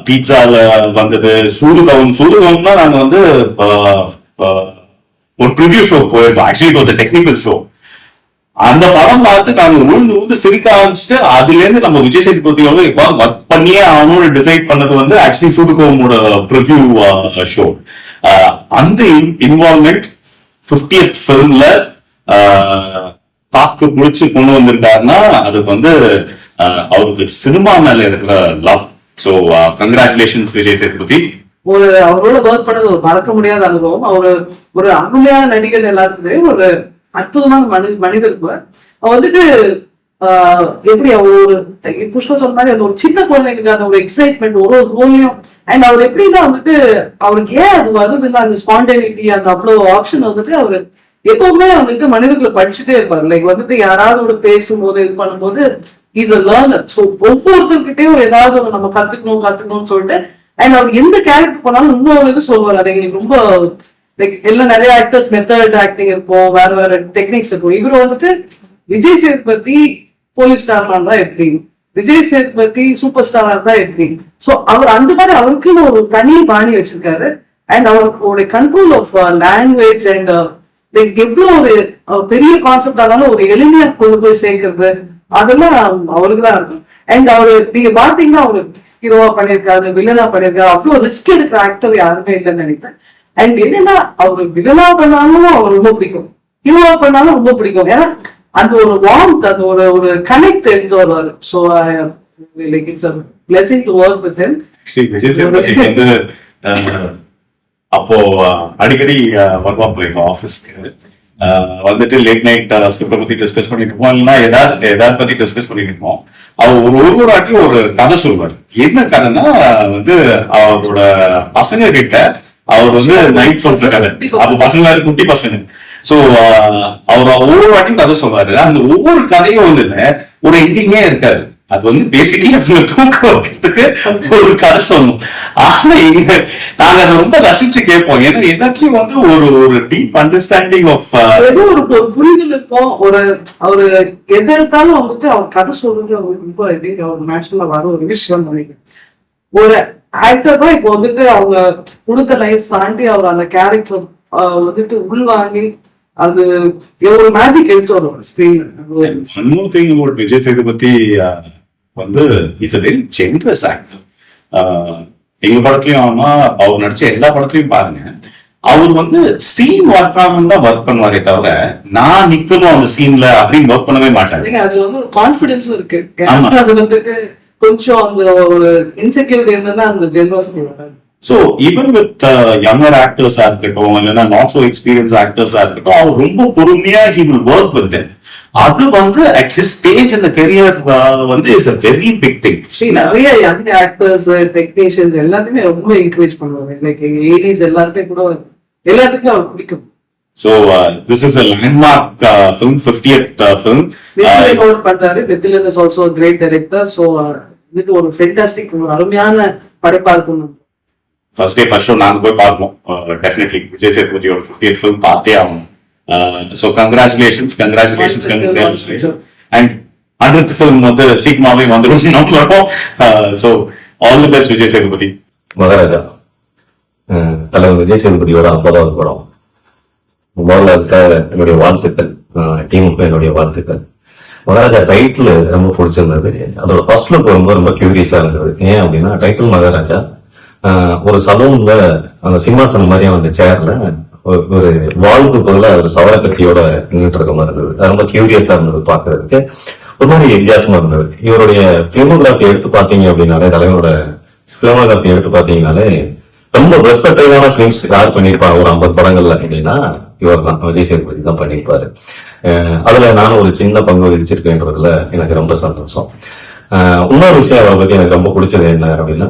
பீட்சால வந்தது சூதுகவுன்னா நாங்க ஒரு ப்ரிவியூ ஷோ போயிருக்கோம். Actually it was a technical show. அந்த படம் பார்த்து நாங்க ஊந்து சிரிக்க ஆரம்பிச்சுட்டு அதுல இருந்து நம்ம விஜய் சேதுபதியோட ஒர்க் பண்ணியே ஆகணும்னு டிசைட் பண்ணது ஆக்சுவலி சூதுகவுனோட ப்ரிவியூ ஷோ. அந்த இன்வால்வ்மெண்ட் 50th ஃபிலிம்ல தாக்கு பிடிச்சு கொண்டு வந்திருக்காருன்னா அதுக்கு அவருக்கு சினிமா மேல இருக்கிற love. So congratulations Vijay Sethupathi. அவரோட ஒர்க் பண்ணது ஒரு மறக்க முடியாத அனுபவம். அவரு ஒரு அருமையான நடிகர், எல்லாத்துக்குமே ஒரு அற்புதமான மனிதர் கூட. அவர் எப்படி அவர் புஷ்பா சொன்ன மாதிரி அந்த ஒரு சின்ன குழந்தைங்களுக்கான ஒரு எக்ஸைட்மெண்ட் ஒரு ரோலையும், அண்ட் அவர் எப்படின்னா அவருக்கு ஏன் அது வருதுன்னா அந்த ஸ்பான்டேனிட்டி, அந்த அவ்வளவு ஆப்ஷன் அவரு எப்பவுமே வந்துட்டு மனிதர்களை படிச்சுட்டே இருப்பாரு. லைக் வந்துட்டு யாராவது பேசும்போது இது பண்ணும்போது இஸ் அ லேர்னர். ஸோ ஒவ்வொருத்தர்கிட்டயும் ஏதாவது ஒரு நம்ம கத்துக்கணும்னு சொல்லிட்டு அண்ட் அவர் எந்த கேரக்டர் பண்ணாலும் இன்னொரு இது சொல்லுவார். அது எங்களுக்கு ரொம்ப லைக் எல்லாம் நிறைய ஆக்டர்ஸ் மெத்தட் ஆக்டிங் இருக்கும், வேற வேற டெக்னிக்ஸ் இருக்கும். இவர் வந்துட்டு விஜய் சேதுபதி போலீஸ் ஸ்டாரா இருந்தா எப்படி, விஜய் சேதுபதி சூப்பர் ஸ்டாரா இருந்தா எப்படி. ஸோ அவர் அந்த மாதிரி அவருக்குன்னு ஒரு தனி பாணி வச்சிருக்காரு. அண்ட் அவருடைய கண்ட்ரோல் ஆஃப் லாங்குவேஜ் அண்ட் எவ்வளவு ஒரு பெரிய கான்செப்ட் ஆனாலும் ஒரு எளிமையா கொண்டு போய் சேர்க்கறது அதெல்லாம் அவருக்கு தான் இருக்கும். அண்ட் அவரு நீங்க பாத்தீங்கன்னா அவரு ஹீரோவா பண்ணிருக்காரு, வில்லனா பண்ணிருக்காரு. அவ்வளவு ரிஸ்க் எடுக்கிற ஆக்டர் யாருமே இல்லைன்னு நினைக்கிறேன். அண்ட் என்னன்னா அவரு வில்லனா பண்ணாலும் அவர் ரொம்ப பிடிக்கும், ஹீரோவா பண்ணாலும் ரொம்ப பிடிக்கும். ஏன்னா அந்த ஒரு வார்ம்த், அந்த ஒரு கனெக்ட் எடுத்து வருவாரு. So like it's a blessing to work with him. அப்போ அடிக்கடி வருவாங்க ஆஃபீஸ்க்கு வந்துட்டு லேட் நைட் ஸ்கிரிப்டை பத்தி டிஸ்கஸ் பண்ணிட்டு இருப்போம், இல்லைன்னா ஏதாவது பத்தி டிஸ்கஸ் பண்ணிட்டு இருப்போம். அவர் ஒரு வாட்டியும் ஒரு கதை சொல்வார். என்ன கதைன்னா வந்து அவரோட பசங்க கிட்ட அவர் வந்து நைட் சொல்ற கதை. அப்ப பசங்க குட்டி பசங்க. சோ அவர் ஒவ்வொரு வாட்டியும் கதை சொல்வாரு. அந்த ஒவ்வொரு கதையும் வந்து ஒரு எண்டிங்கே இருக்காது. அது வந்து பேசிக்கலி அவங்க தூக்க வைக்கிறதுக்கு ஒரு கதை சொல்லணும். ஆனா நாங்க அதை ரொம்ப ரசிச்சு கேட்போம். ஏன்னா எல்லாத்தையும் வந்து ஒரு டீப் அண்டர்ஸ்டாண்டிங் ஆஃப் ஒரு புரிதல் இருக்கும். அவரு எது எடுத்தாலும் வந்துட்டு அவர் கதை சொல்றது அவருக்கு ரொம்ப அவர் நேச்சுரலா வர ஒரு விஷயம் நினைக்கிறேன். ஒரு ஆக்டர் தான் இப்போ வந்துட்டு அவங்க கொடுத்த லைஃப் தாண்டி அவர் அந்த கேரக்டர் வந்துட்டு உள்வாங்கி அது ஒரு மேஜிக் எடுத்து வரும் ஸ்கிரீன். விஜய் சேதுபதி வந்து is a very generous actor. எங்க படத்துலயும் ஆமா, அவர் நடிச்ச எல்லா படத்துலயும் பாருங்க, அவர் வந்து சீன் ஒர்க் ஆகணும் தான் ஒர்க் பண்ணுவாரே தவிர நான் நிக்கணும் அந்த சீன்ல அப்படின்னு ஒர்க் பண்ணவே மாட்டாங்க. அது வந்து கான்பிடன்ஸும் இருக்கு. அது வந்துட்டு கொஞ்சம் அந்த ஒரு இன்செக்யூரிட்டி இருந்தா அந்த ஜெனரசிட்டி வராது. So even with younger actors இருக்கட்டும், இல்லைன்னா நாட் சோ எக்ஸ்பீரியன்ஸ் ஆக்டர்ஸா இருக்கட்டும், அவர் ரொம்ப பொறுமையா he will work with them. அது வந்து at his stage in the career வந்து is a very big thing. நிறைய யங் ஆக்டர்ஸ் டெக்னீஷியன்ஸ் எல்லாத்தையுமே ரொம்ப என்கரேஜ் பண்ணுவாங்க. லைக் 80s எல்லாருமே கூட எல்லாத்துக்கும் அவர் பிடிக்கும். So this is a landmark film, 50th film. Nithilan பண்றாரு. Nithilan is also a great director. So இது ஒரு ஃபென்டாஸ்டிக், ஒரு அருமையான படைப்பா இருக்கும். ஃபர்ஸ்ட் டே ஃபர்ஸ்ட் ஷோ நாங்க போய் பார்ப்போம். டெஃபினெட்லி விஜய் சேதுபதியோட 50th film பார்த்தே ஆகணும். So congratulations. And 100th film வந்து சீக்கிரமாவே வந்துடும் நம்மளோட. So all the best Vijay Sethupathi. Maharaja தலைவர் விஜய் சேதுபதியோட 50வது படம். முதல்ல அதுக்காக என்னுடைய வாழ்த்துக்கள், டீமுக்கு என்னுடைய வாழ்த்துக்கள். மகாராஜா டைட்டில் ரொம்ப பிடிச்சிருந்தது. அதோட ஃபர்ஸ்ட் லுக் ரொம்ப கியூரியஸா இருந்தது. ஏன் அப்படின்னா டைட்டில் மகாராஜா, ஒரு சலூன்ல அந்த சிம்மாசனம் மாதிரி அந்த சேர்ல ஒரு வாளுக்கு பதிலாக ஒரு சவரக்கத்தியோட நின்றுட்டு இருக்க மாதிரி இருந்தது. அது ரொம்ப கியூரியஸா இருந்தது பாக்குறதுக்கு, ஒரு மாதிரி வித்தியாசமா இருந்தது. இவருடைய பிலிமோகிராஃபி எடுத்து பாத்தீங்க அப்படின்னாலே, தலைவரோட பிலிமோகிராஃபி எடுத்து பாத்தீங்கன்னாலே ரொம்ப வெர்சடைலான பிலிம்ஸ் யார் பண்ணிருப்பாங்க ஒரு 50 படங்கள்ல அப்படின்னா இவர் தான், விஜய் சேதுபதி தான் பண்ணிருப்பாரு. அதுல நானும் ஒரு சின்ன பங்கு வகிச்சிருக்கேன்றதுல எனக்கு ரொம்ப சந்தோஷம். இன்னொரு விஷயம் அவரை பத்தி எனக்கு ரொம்ப பிடிச்சது என்ன அப்படின்னா,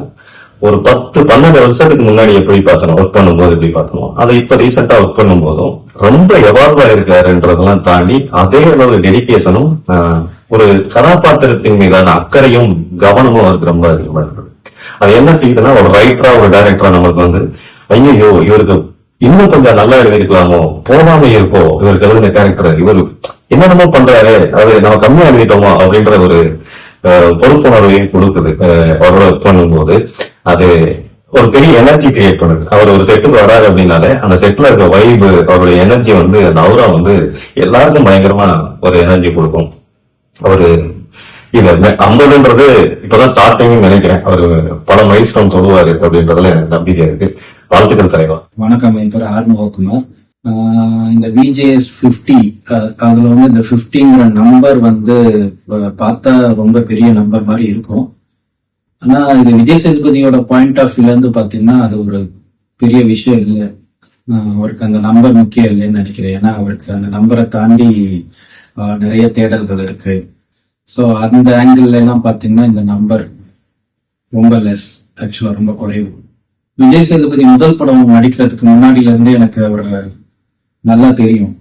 ஒரு 10-12 வருஷத்துக்கு முன்னாடி எப்படி பார்த்தோம், ஒர்க் பண்ணும்போது எப்படி பார்த்தோம், அதை இப்ப ரீசெண்டா ஒர்க் பண்ணும் போதும் ரொம்ப எவால்வ் ஆயிருக்காருன்றதெல்லாம் தாண்டி அதே அளவு டெடிகேஷனும் ஒரு கதாபாத்திரத்தின் மீதான அக்கறையும் கவனமும் அவருக்கு ரொம்ப அதிகமா இருக்குது. அது என்ன செய்யுதுன்னா, ஒரு ரைட்டரா ஒரு டைரக்டரா நமக்கு வந்து ஐயோ இவருக்கு இன்னும் கொஞ்சம் நல்லா எழுதிருக்கலாமோ, போதாம இருக்கோ இவருக்கு எழுதின கேரக்டர், இவர் என்னென்னமோ பண்றாரு, அது நம்ம கம்மியா எழுதிட்டோமோ அப்படின்ற ஒரு பொறுப்புணர்வையும் கொடுக்குது. அவரோட ஒர்க் பண்ணும்போது அது ஒரு பெரிய எனர்ஜி கிரியேட் பண்ணுது. அவர் ஒரு செட்டுக்கு வராது அப்படின்னாலே அந்த செட்ல இருக்க வைபு, அவருடைய எனர்ஜி வந்து அந்த அவுரா வந்து எல்லாருக்கும் பயங்கரமா ஒரு எனர்ஜி கொடுக்கும். அவரு இது 50ன்றது இப்பதான் ஸ்டார்டிங் நினைக்கிறேன். அவரு பல மைல்ஸ்டோன் தொடுவாரு அப்படின்றதுல எனக்கு நம்பிக்கை இருக்கு. வாழ்த்துக்கள் தலைவா. வணக்கம், என் பேர் ஆர் முகக்குமார். இந்த VJS 50 அதுல வந்து இந்த 50ங்கிற நம்பர் வந்து பார்த்தா ரொம்ப பெரிய நம்பர் மாதிரி இருக்கும். ஆனா இது விஜய் சேதுபதியோட பாயிண்ட் ஆஃப் வியூல இருந்து பாத்தீங்கன்னா அது ஒரு பெரிய விஷயம் இல்லை. அவருக்கு அந்த நம்பர் முக்கியம் இல்லைன்னு நினைக்கிறேன். ஏன்னா அவருக்கு அந்த நம்பரை தாண்டி நிறைய தேடல்கள் இருக்கு. ஸோ அந்த ஆங்கிள் எல்லாம் பாத்தீங்கன்னா இந்த நம்பர் ரொம்ப லெஸ், ஆக்சுவலா ரொம்ப குறைவு. விஜய் சேதுபதி முதல் படம் நடிக்கிறதுக்கு முன்னாடில இருந்தே எனக்கு அவரை நல்லா தெரியும்.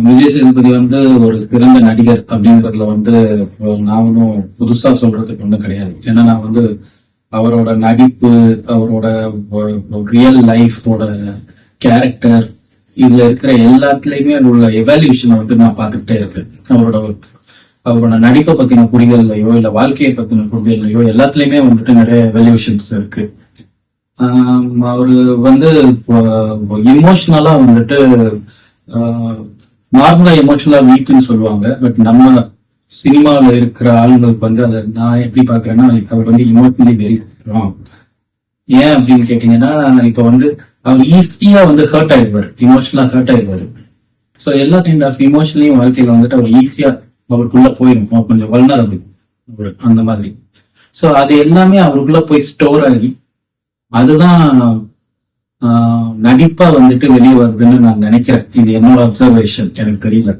விஜய் சேதுபதி வந்து ஒரு சிறந்த நடிகர் அப்படிங்கறதுல வந்து நான் ஒன்றும் புதுசா சொல்றதுக்கு ஒன்றும் கிடையாது. ஏன்னா நான் வந்து அவரோட நடிப்பு, அவரோட ரியல் லைஃபோட கேரக்டர், இதுல இருக்கிற எல்லாத்துலயுமே உள்ள எவால்யூஷனை வந்து நான் பார்த்துக்கிட்டே இருக்கேன். அவரோட நடிப்பை பத்தின புரிதல்லையோ இல்ல வாழ்க்கையை பத்தின புரிதல்லையோ எல்லாத்துலயுமே வந்துட்டு நிறைய எவால்யூஷன்ஸ் இருக்கு. அவரு வந்து இமோஷனலா வந்துட்டு நார்மலா எமோஷனலா வீக்குன்னு சொல்லுவாங்க. பட் நம்ம சினிமாவில் இருக்கிற ஆளுங்களுக்கு வந்து அதை நான் எப்படி பாக்குறேன்னா, அவர் வந்து இமோஷனலி வெரி ஸ்ட்ராங். ஏன் அப்படின்னு கேட்டீங்கன்னா, இப்ப வந்து அவர் ஈஸியா வந்து ஹர்ட் ஆயிடுவாரு, இமோஷனலா ஹர்ட் ஆயிடுவாரு. ஸோ எல்லா கைண்ட் ஆஃப் இமோஷனலையும் வாழ்க்கையில வந்துட்டு அவர் ஈஸியா அவருக்குள்ள போயிருக்கும், கொஞ்சம் வல்னரபிள் அந்த மாதிரி. ஸோ அது எல்லாமே அவருக்குள்ள போய் ஸ்டோர் ஆகி அதுதான் நடிப்பா வந்துட்டு வெளியே வருதுன்னு நான் நினைக்கிறேன். இது என்னோட அப்சர்வேஷன், எனக்கு தெரியல,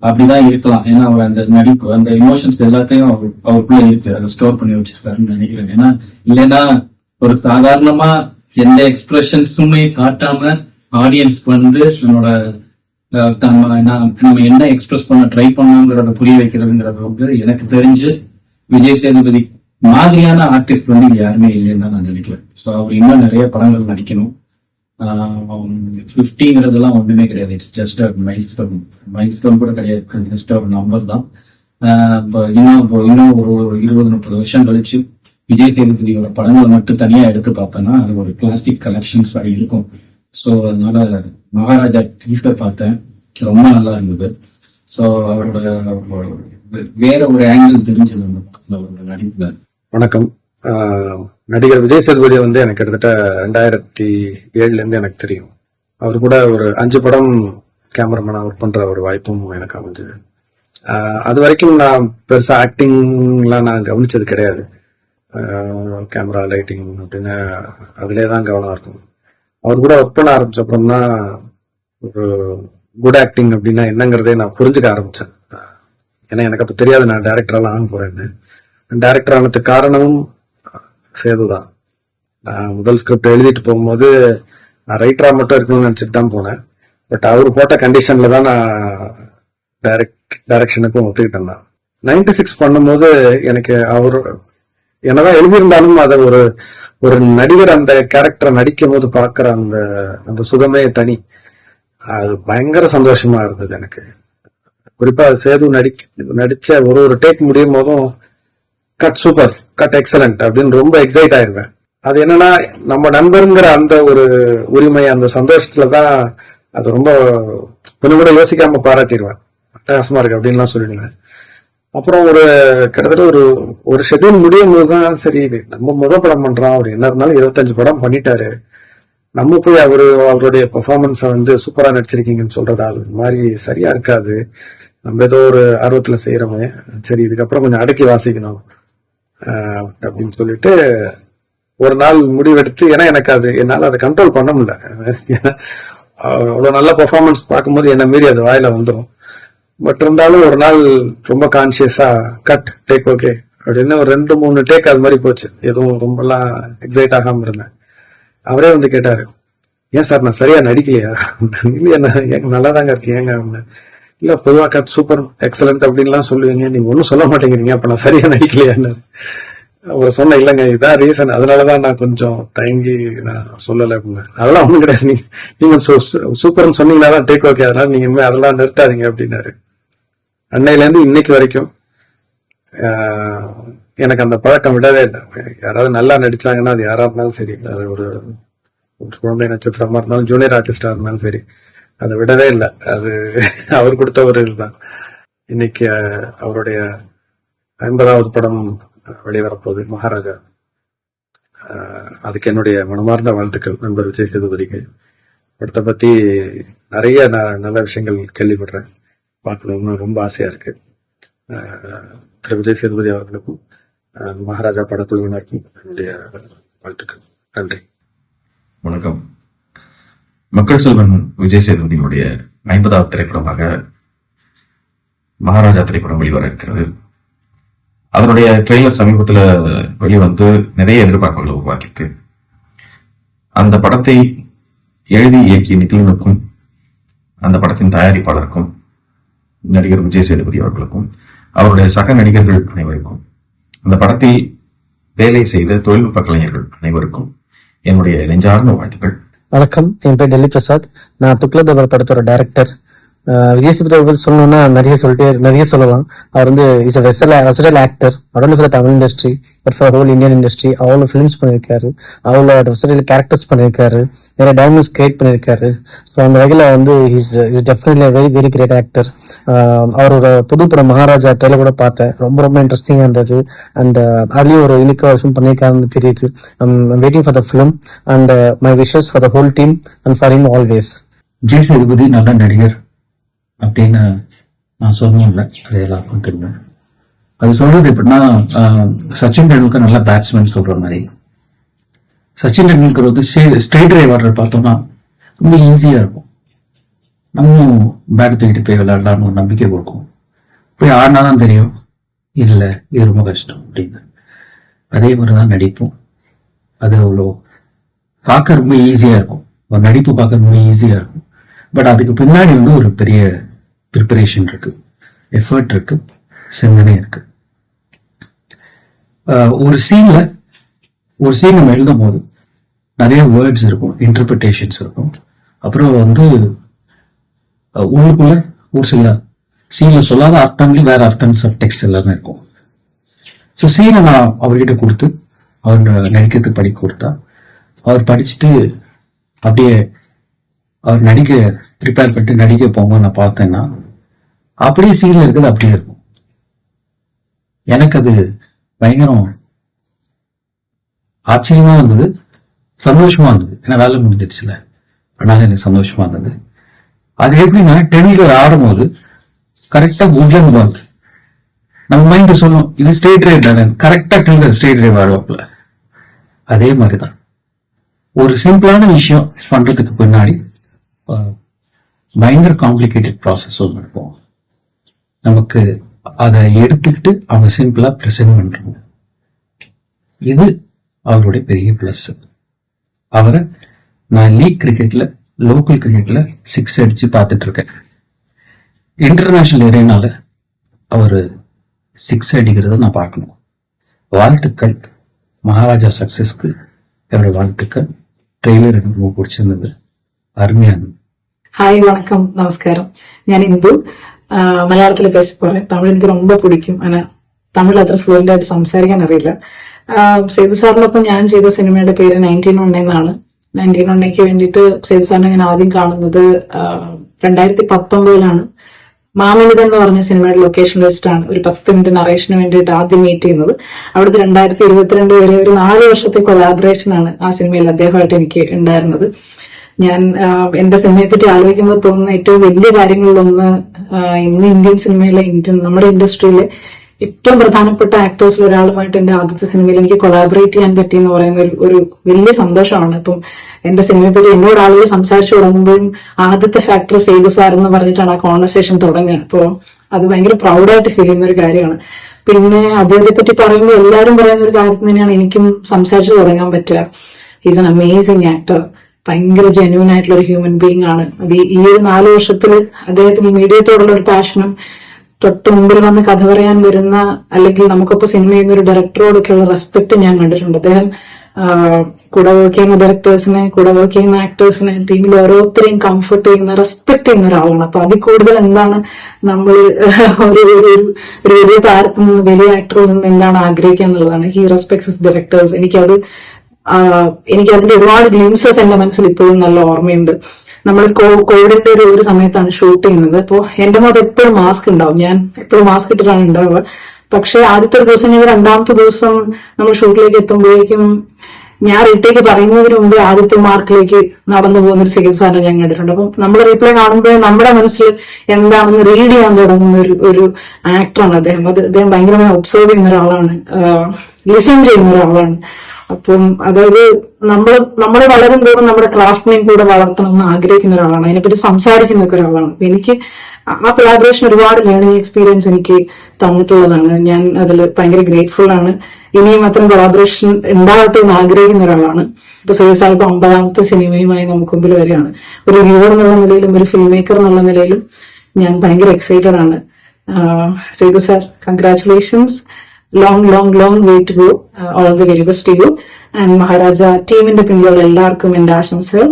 அப்படிதான் இருக்கலாம். ஏன்னா அவர் அந்த நடிப்பு, அந்த இமோஷன்ஸ் எல்லாத்தையும் அவருக்குள்ள இருக்கு, அதை ஸ்டோர் பண்ணி வச்சிருக்காருன்னு நினைக்கிறேன். ஏன்னா இல்லைன்னா ஒரு சாதாரணமா எந்த எக்ஸ்பிரஷன்ஸுமே காட்டாம ஆடியன்ஸ்க்கு வந்து நம்மளோட நம்ம என்ன எக்ஸ்பிரஸ் பண்ண ட்ரை பண்ணோங்கிறத புரிய வைக்கிறதுங்கிறது வந்து எனக்கு தெரிஞ்சு விஜய் சேதுபதி மாதிரியான ஆர்டிஸ்ட் வந்து இங்க யாருமே இல்லைன்னு தான் நான் நினைக்கிறேன். ஸோ அவர் இன்னும் நிறைய படங்கள் நடிக்கணும். 50ங்கிறதுலாம் ஒண்ணுமே கிடையாது. இட்ஸ் ஜஸ்ட் மைல்ஸ்டோன் கூட கிடையாது, ஜஸ்ட் ஒரு நம்பர் தான். இன்னும் ஒரு 20-30 வருஷம் கழிச்சு விஜய் சேதுபதியோட படங்கள் மட்டும் தனியா எடுத்து பார்த்தோம்னா அது ஒரு கிளாசிக் கலெக்ஷன்ஸ் இருக்கும். ஸோ அதனால மகாராஜா டீசர் பார்த்தேன், ரொம்ப நல்லா இருந்தது. ஸோ அவரோட வேற ஒரு ஆங்கிள் தெரிஞ்சது அவரோட நடிப்புல. வணக்கம். நடிகர் விஜய் சேதுபதி வந்து எனக்கு கிட்டத்தட்ட 2007 இருந்து எனக்கு தெரியும். அவர் கூட ஒரு 5 படம் கேமராமேனா ஒர்க் பண்ற ஒரு வாய்ப்பும் எனக்கு அமைஞ்சது. அது வரைக்கும் நான் பெருசா ஆக்டிங்லாம் நான் கவனிச்சது கிடையாது. கேமரா லைட்டிங் அப்படின்னு அதுலேயே தான் கவனம் இருக்கும். அவர் கூட ஒர்க் பண்ண ஆரம்பிச்ச அப்புறம் தான் ஒரு குட் ஆக்டிங் அப்படின்னா என்னங்கிறதே நான் புரிஞ்சுக்க ஆரம்பிச்சேன். ஏன்னா எனக்கு அப்போ தெரியாது நான் டைரக்டரெல்லாம் ஆக போறேன்னு. டைரக்டர் ஆனதுக்கு காரணமும் சேதுதான். நான் முதல் ஸ்கிரிப்ட் எழுதிட்டு போகும்போது நான் ரைட்டரா மட்டும் இருக்கணும்னு நினைச்சிட்டு தான் போனேன். பட் அவர் போட்ட கண்டிஷன்ல தான் நான் டைரக்ஷனுக்கும் ஒத்துக்கிட்டேன். நான் 96 பண்ணும்போது எனக்கு அவர் என்னதான் எழுதியிருந்தாலும் அதை ஒரு நடிகர் அந்த கேரக்டரை நடிக்கும் போது பாக்குற அந்த சுகமே தனி. அது பயங்கர சந்தோஷமா இருந்தது எனக்கு. குறிப்பா சேது நடிச்ச ஒரு டேக் முடியும் போதும் கட் சூப்பர், கட் எக்ஸலண்ட் அப்படின்னு ரொம்ப எக்ஸைட் ஆயிருவேன். அது என்னன்னா நம்ம நண்பருங்கிற அந்த ஒரு உரிமை, அந்த சந்தோஷத்துலதான் அது ரொம்ப கொஞ்சம் கூட யோசிக்காம பாராட்டிடுவேன். அட்டகாசமா இருக்கு அப்படின்லாம் சொல்லிடுவேன். அப்புறம் கிட்டத்தட்ட ஒரு ஷெட்யூல் முடியும் போதுதான் சரி, நம்ம முதல் படம் பண்றோம், அவர் என்ன இருந்தாலும் 25 படம் பண்ணிட்டாரு, நம்ம போய் அவருடைய பெர்ஃபார்மன்ஸை வந்து சூப்பரா நடிச்சிருக்கீங்கன்னு சொல்றது அது மாதிரி சரியா இருக்காது. நம்ம ஏதோ ஒரு ஆர்வத்துல செய்யறோமே, சரி இதுக்கப்புறம் கொஞ்சம் அடக்கி வாசிக்கணும் அப்படின்னு சொல்லிட்டு ஒரு நாள் முடிவெடுத்து, ஏன்னா எனக்கு என்னால அதை கண்ட்ரோல் பண்ண முடியல. அவ்வளவு நல்ல பெர்ஃபார்மன்ஸ் பார்க்கும்போது என்ன மீறி அது வாயில வந்துடும். பட் இருந்தாலும் ஒரு நாள் ரொம்ப கான்சியஸா கட் டேக் ஓகே அப்படின்னு ஒரு 2-3 டேக் அது மாதிரி போச்சு. எதுவும் ரொம்பலாம் எக்ஸைட் ஆகாம இருந்தேன். அவரே வந்து கேட்டாரு, ஏன் சார் நான் சரியா நடிக்கலையா? இல்லையா, நல்லா தாங்க இருக்கீங்க. இல்ல பொதுவா கட் சூப்பர் எக்ஸலண்ட் அப்படின்லாம் சொல்லுவீங்க, நீங்க ஒன்னும் சொல்ல மாட்டேங்கிறீங்க, அப்ப நான் சரியா நடிக்கலையான்னு அவர் சொன்ன. இல்லைங்க இதான் ரீசன், அதனாலதான் நான் கொஞ்சம் தயங்கி நான் சொல்லல அப்படின்னு. அதெல்லாம் ஒண்ணும் கிடையாது, நீங்க சூப்பர்னு சொன்னீங்கன்னா தான் டேக் ஓகே, அதனால நீங்க இனிமே அதெல்லாம் நிறுத்தாதீங்க அப்படின்னாரு. அன்னையில இருந்து இன்னைக்கு வரைக்கும் எனக்கு அந்த பழக்கம் விடவே இல்லை. யாராவது நல்லா நடிச்சாங்கன்னா அது யாரா இருந்தாலும் சரி, அது ஒரு குழந்தை நட்சத்திரமா இருந்தாலும் ஜூனியர் ஆர்டிஸ்டா இருந்தாலும் சரி, அதை விடவே இல்லை. அது அவர் கொடுத்த ஒரு இதுதான். இன்னைக்கு அவருடைய 50வது படம் வெளிவரப்போகுது, மகாராஜா. அதுக்கு என்னுடைய மனமார்ந்த வாழ்த்துக்கள் நண்பர் விஜய் சேதுபதிக்கு. படத்தை பத்தி நிறைய நல்ல விஷயங்கள் கேள்விப்படுறேன், பார்க்கணும்னு ரொம்ப ஆசையா இருக்கு. திரு விஜய் சேதுபதி அவர்களுக்கும் மகாராஜா படக்குழுவினருக்கும் என்னுடைய வாழ்த்துக்கள். நன்றி. வணக்கம். மக்கள் செல்வன் விஜய் சேதுபதியினுடைய 50வது திரைப்படமாக மகாராஜா திரைப்படம் வெளிவர இருக்கிறது. அதனுடைய ட்ரெய்லர் சமீபத்தில் வெளிவந்து நிறைய எதிர்பார்ப்புகளை உருவாக்கியிருக்கு. அந்த படத்தை எழுதி இயக்கிய நிதினுக்கும் அந்த படத்தின் தயாரிப்பாளருக்கும் நடிகர் விஜய் சேதுபதி அவர்களுக்கும் அவருடைய சக நடிகர்கள் அனைவருக்கும் அந்த படத்தில் வேலை செய்த தொழில்நுட்ப கலைஞர்கள் அனைவருக்கும் என்னுடைய நெஞ்சார்ந்த வாழ்த்துக்கள். வணக்கம், என் பேர் டெல்லி பிரசாத். நான் துக்ளக் படத்தோட டைரக்டர். விஜய் சேதுபதி பத்தி சொல்லணும்னா நிறைய சொல்லலாம். அவர் வந்து is versatile actor, not only for Tamil industry but for whole Indian industry. அவ்வளோ ஃபிலிம்ஸ் பண்ணியிருக்காரு, அவ்வளோ வெர்சடைல் கேரக்டர்ஸ் பண்ணியிருக்காரு, நிறைய டைமண்ட்ஸ் கிரியேட் பண்ணியிருக்காரு. ஸோ அந்த வகையில் வந்து is definitely very very great actor. அவரோட புது படம் மகாராஜா ட்ரெயிலர் கூட பார்த்தேன், ரொம்ப இன்ட்ரெஸ்டிங்காக இருந்தது. அண்ட் அதுலேயும் ஒரு யூனிக்காக ஒரு ஃபிலிம் பண்ணியிருக்காருன்னு தெரியுது. I'm waiting for the film and my wishes for the whole team and for him always. Vijay Sethupathi நல்ல நடிகர் அப்படின்னு நான் சொல்லணும்ல, அது எல்லாருக்கும் தெரியும். அது சொல்றது எப்படின்னா, சச்சின் டெண்டுல்கர் நல்ல பேட்ஸ்மேன் சொல்ற மாதிரி, சச்சின் டெண்டுல்கர் வந்து ஸ்ட்ரெயிட் டிரைவ் ஆர்டர் பார்த்தோம்னா ரொம்ப ஈஸியா இருக்கும். நம்ம பேட் தூக்கிட்டு போய் விளையாடலாம்னு ஒரு நம்பிக்கை கொடுக்கும். போய் ஆடினாதான் தெரியும் இல்ல இது ரொம்ப கஷ்டம் அப்படின்னு. அதே மாதிரிதான் நடிப்பும். அது அவ்வளோ பார்க்க ரொம்ப ஈஸியா இருக்கும், ஒரு நடிப்பு பார்க்க ரொம்ப ஈஸியா இருக்கும். பட் அதுக்கு பின்னாடி வந்து ஒரு பெரிய ப்ரிப்பரேஷன் இருக்கு, எஃபர்ட் இருக்கு, சிந்தனை இருக்கு. ஒரு சீன் நம்ம எழுதும் போது நிறைய வேர்ட்ஸ் இருக்கும், இன்டர்பிரிட்டேஷன்ஸ் இருக்கும். அப்புறம் வந்து உள்ளுக்குள்ள ஒரு சில சீன்ல சொல்லாத அர்த்தங்கள், வேற அர்த்தம் சப்டெக்ஸ்ட் எல்லாமே இருக்கும். ஸோ சீனை நான் அவர்கிட்ட கொடுத்து அவர் நடிக்கிறதுக்கு படிக்க கொடுத்தா, அவர் படிச்சுட்டு அப்படியே அவர் நடிக்க ப்ரிப்பேர் பண்ணிட்டு நடிக்க போங்க நான் பார்த்தேன்னா அப்படியே சீன்ல இருக்கிறது அப்படியே இருக்கும். எனக்கு அது பயங்கரம் ஆச்சரியமா இருந்தது, சந்தோஷமா இருந்தது. ஏன்னா வேலை முடிஞ்சிருச்சுல, அதனால எனக்கு சந்தோஷமா இருந்தது. அது எப்படின்னா டென்னில் ஆடும்போது கரெக்டா குட்லன் பால் நம்ம மைண்ட் சொல்லும் இது ஸ்ட்ரெயிட் டிரைவ் தானே, கரெக்டா டென்னில் ஸ்ட்ரெயிட் டிரைவ் ஆடுவாப்புல. அதே மாதிரிதான் ஒரு சிம்பிளான விஷயம் பண்றதுக்கு பின்னாடி பயங்கர காம்ப்ளிகேட்டட் ப்ராசஸ் ஒன்று இருக்கும். நமக்கு அதை எடுத்துக்கிட்டு அவங்க சிம்பிளா பிரசன்ட் பண்றாங்க. இது அவருடைய பெரிய பிளஸ். அவரை நான் லீக் கிரிக்கெட்ல, லோக்கல் கிரிக்கெட்ல 6 அடிச்சு பார்த்துட்டு இருக்கேன். இன்டர்நேஷனல் ஏரியானால அவர் 6 அடிக்கிறத நான் பார்க்கணும். வாழ்த்துக்கள், மகாராஜா சக்சஸ்க்கு என்னுடைய வாழ்த்துக்கள். ட்ரெய்லர் எனக்கு ரொம்ப பிடிச்சிருந்தது, അരുമയാണ്. ഹായ് വണക്കം നമസ്കാരം. ഞാൻ ഇന്ദു, മലയാളത്തിൽ പേശ പോറേൻ. തമിഴ് എനിക്ക് ரொம்ப പിടിക്കും. ആന തമിഴ് അത്ര ഫ്ലുവന്റ് ആയിട്ട് സംസാരിക്കാൻ അറിയില്ല. സേതു സാറിനൊപ്പം ഞാൻ ചെയ്ത സിനിമയുടെ പേര് 1919 എന്നാണ്. 1919ക്ക് വേണ്ടിയിട്ട് സേതു സാറിനെ ഞാൻ ആദ്യം കാണുന്നത് 2019 മാമിനിത എന്ന് പറഞ്ഞ സിനിമയുടെ ലൊക്കേഷൻ വെച്ചിട്ടാണ്. ഒരു 10 മിനിറ്റ് നറേഷന് വേണ്ടിയിട്ട് ആദ്യം മീറ്റ് ചെയ്യുന്നത്. അവിടുത്തെ 2022 വരെ ഒരു 4 വർഷത്തെ കൊളാബറേഷൻ ആണ് ആ സിനിമയിൽ അദ്ദേഹമായിട്ട് എനിക്ക് ഉണ്ടായിരുന്നത്. ഞാൻ എന്റെ സിനിമയെ പറ്റി ആലോചിക്കുമ്പോൾ തോന്നുന്ന ഏറ്റവും വലിയ കാര്യങ്ങളിലൊന്ന്, ഇന്ന് ഇന്ത്യൻ സിനിമയിലെ നമ്മുടെ ഇൻഡസ്ട്രിയിലെ ഏറ്റവും പ്രധാനപ്പെട്ട ആക്ടേഴ്സിൽ ഒരാളുമായിട്ട് എന്റെ ആദ്യത്തെ സിനിമയിൽ എനിക്ക് കൊളാബറേറ്റ് ചെയ്യാൻ പറ്റി എന്ന് പറയുന്ന ഒരു വലിയ സന്തോഷമാണ്. ഇപ്പം എന്റെ സിനിമയെ പറ്റി എന്നോട് ആളുകൾ സംസാരിച്ചു തുടങ്ങുമ്പോഴും ആദ്യത്തെ ഫാക്ടർ സേതു സാർ എന്ന് പറഞ്ഞിട്ടാണ് ആ കോൺവെർസേഷൻ തുടങ്ങുക. അപ്പോൾ അത് ഭയങ്കര പ്രൗഡായിട്ട് ഫീൽ ചെയ്യുന്ന ഒരു കാര്യമാണ്. പിന്നെ അദ്ദേഹത്തെ പറ്റി പറയുമ്പോൾ എല്ലാവരും പറയുന്ന ഒരു കാര്യത്തിൽ തന്നെയാണ് എനിക്കും സംസാരിച്ചു തുടങ്ങാൻ പറ്റുക. ഹീസ് എൻ അമേസിംഗ് ആക്ടർ, ഭയങ്കര ജെന്യൂൻ ആയിട്ടുള്ള ഒരു ഹ്യൂമൻ ബീങ് ആണ്. അത് ഈ ഒരു 4 വർഷത്തിൽ അദ്ദേഹത്തിന് മീഡിയത്തോടുള്ള ഒരു പാഷനും തൊട്ട് മുമ്പിൽ വന്ന് കഥ പറയാൻ വരുന്ന അല്ലെങ്കിൽ നമുക്കൊപ്പം സിനിമ ചെയ്യുന്ന ഒരു ഡയറക്ടറോടൊക്കെയുള്ള റെസ്പെക്ട് ഞാൻ കണ്ടിട്ടുണ്ട്. അദ്ദേഹം കൂടെ വർക്ക് ചെയ്യുന്ന ഡയറക്ടേഴ്സിനെ, കൂടെ വർക്ക് ചെയ്യുന്ന ആക്ടേഴ്സിനെ, ടീമിൽ ഓരോരുത്തരെയും കംഫർട്ട് ചെയ്യുന്ന, റെസ്പെക്ട് ചെയ്യുന്ന ഒരാളാണ്. അപ്പൊ അതിൽ കൂടുതൽ എന്താണ് നമ്മൾ ഒരു വലിയ താരത്തിൽ നിന്ന്, വലിയ ആക്ടറിൽ നിന്ന് എന്താണ് ആഗ്രഹിക്കുക എന്നുള്ളതാണ്. He respects directors. എനിക്കതിന്റെ ഒരുപാട് ഗ്ലിംസസ് എന്റെ മനസ്സിൽ ഇപ്പോഴും നല്ല ഓർമ്മയുണ്ട്. നമ്മൾ കോവിഡിന്റെ ഒരു സമയത്താണ് ഷൂട്ട് ചെയ്യുന്നത്. അപ്പോൾ എന്റെ മുഖത്ത് എപ്പോഴും മാസ്ക് ഉണ്ടാവും, ഞാൻ എപ്പോഴും മാസ്ക് ഇട്ടിട്ടാണ് ഉണ്ടാവുക. പക്ഷെ ആദ്യത്തെ ഒരു ദിവസം, രണ്ടാമത്തെ ദിവസം നമ്മൾ ഷൂട്ടിലേക്ക് എത്തുമ്പോഴേക്കും ഞാൻ റീടേക്ക് പറയുന്നതിന് മുമ്പ് ആദ്യത്തെ മാർക്കിലേക്ക് നടന്നു പോകുന്ന ഒരു ചികിത്സാനെ ഞാൻ കണ്ടിട്ടുണ്ട്. അപ്പം നമ്മൾ റീപ്ലേ കാണുമ്പോൾ നമ്മുടെ മനസ്സിൽ എന്താണെന്ന് റീഡ് ചെയ്യാൻ തുടങ്ങുന്ന ഒരു ആക്ടറാണ് അദ്ദേഹം. അദ്ദേഹം ഭയങ്കരമായി ഒബ്സർവ് ചെയ്യുന്ന ഒരാളാണ്, ലിസൺ ചെയ്യുന്ന ഒരാളാണ്. അപ്പം അതായത് നമ്മൾ വളരും തോറും നമ്മുടെ ക്രാഫ്റ്റിനെയും കൂടെ വളർത്തണം എന്ന് ആഗ്രഹിക്കുന്ന ഒരാളാണ്, അതിനെപ്പറ്റി സംസാരിക്കുന്ന ഒരാളാണ്. എനിക്ക് ആ കൊളാബറേഷൻ ഒരുപാട് ലേണിംഗ് എക്സ്പീരിയൻസ് എനിക്ക് തന്നിട്ടുള്ളതാണ്. ഞാൻ അതിൽ ഭയങ്കര ഗ്രേറ്റ്ഫുൾ ആണ്. ഇനിയും അത്തരം കൊളാബറേഷൻ ഉണ്ടാവട്ടെ എന്ന് ആഗ്രഹിക്കുന്ന ഒരാളാണ്. ഇപ്പൊ സേതുസാറിന്റെ 9ാമത്തെ സിനിമയുമായി നമുക്ക് മുമ്പിൽ വരികയാണ്. ഒരു വ്യൂവർ എന്നുള്ള നിലയിലും ഒരു ഫിലിം മേക്കർ എന്നുള്ള നിലയിലും ഞാൻ ഭയങ്കര എക്സൈറ്റഡ് ആണ്. Sethu sir, congratulations. Long way to go. All the very best to you. And Maharaja ടീമിന്റെ പിന്നിലുള്ള എല്ലാവർക്കും എന്റെ ആശംസകൾ.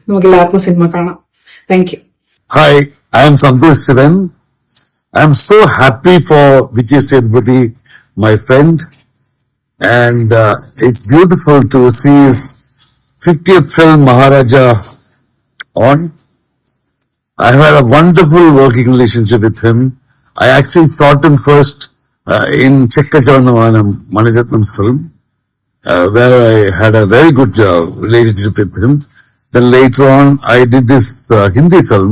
നമുക്ക് എല്ലാവർക്കും സിനിമ കാണാം. Thank you. Hi, I am Santosh Sivan. I am so happy for Vijay Sethupathi, my friend, and it's beautiful to see his 50th film Maharaja on. I've had a wonderful working relationship with him. I actually sought him first in Chekka Chavandavanam, Maniratnam's film, where I had a very good relationship with him. Then later on, I did this Hindi film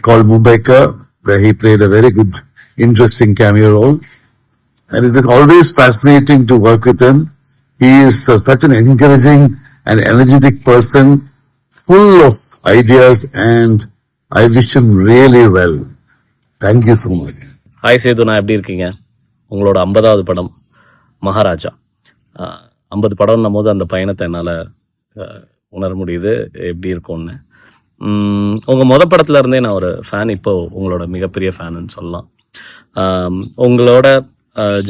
called Mumbaikar, where he played a very good, interesting cameo role. And it is always fascinating to work with him. He is such an encouraging and energetic person, full of ideas, and I wish him really well. Thank you so much. Hi சேதுண்ணா, எப்படி இருக்கீங்க? உங்களோட 50வது படம் மகாராஜா. 50 படம்னும் போது அந்த பயணத்தை என்னால் உணர முடியுது எப்படி இருக்கும்னு. உங்கள் படத்துல இருந்தே நான் ஒரு ஃபேன். இப்போ உங்களோட மிகப்பெரிய ஃபேனுன்னு சொல்லலாம். உங்களோட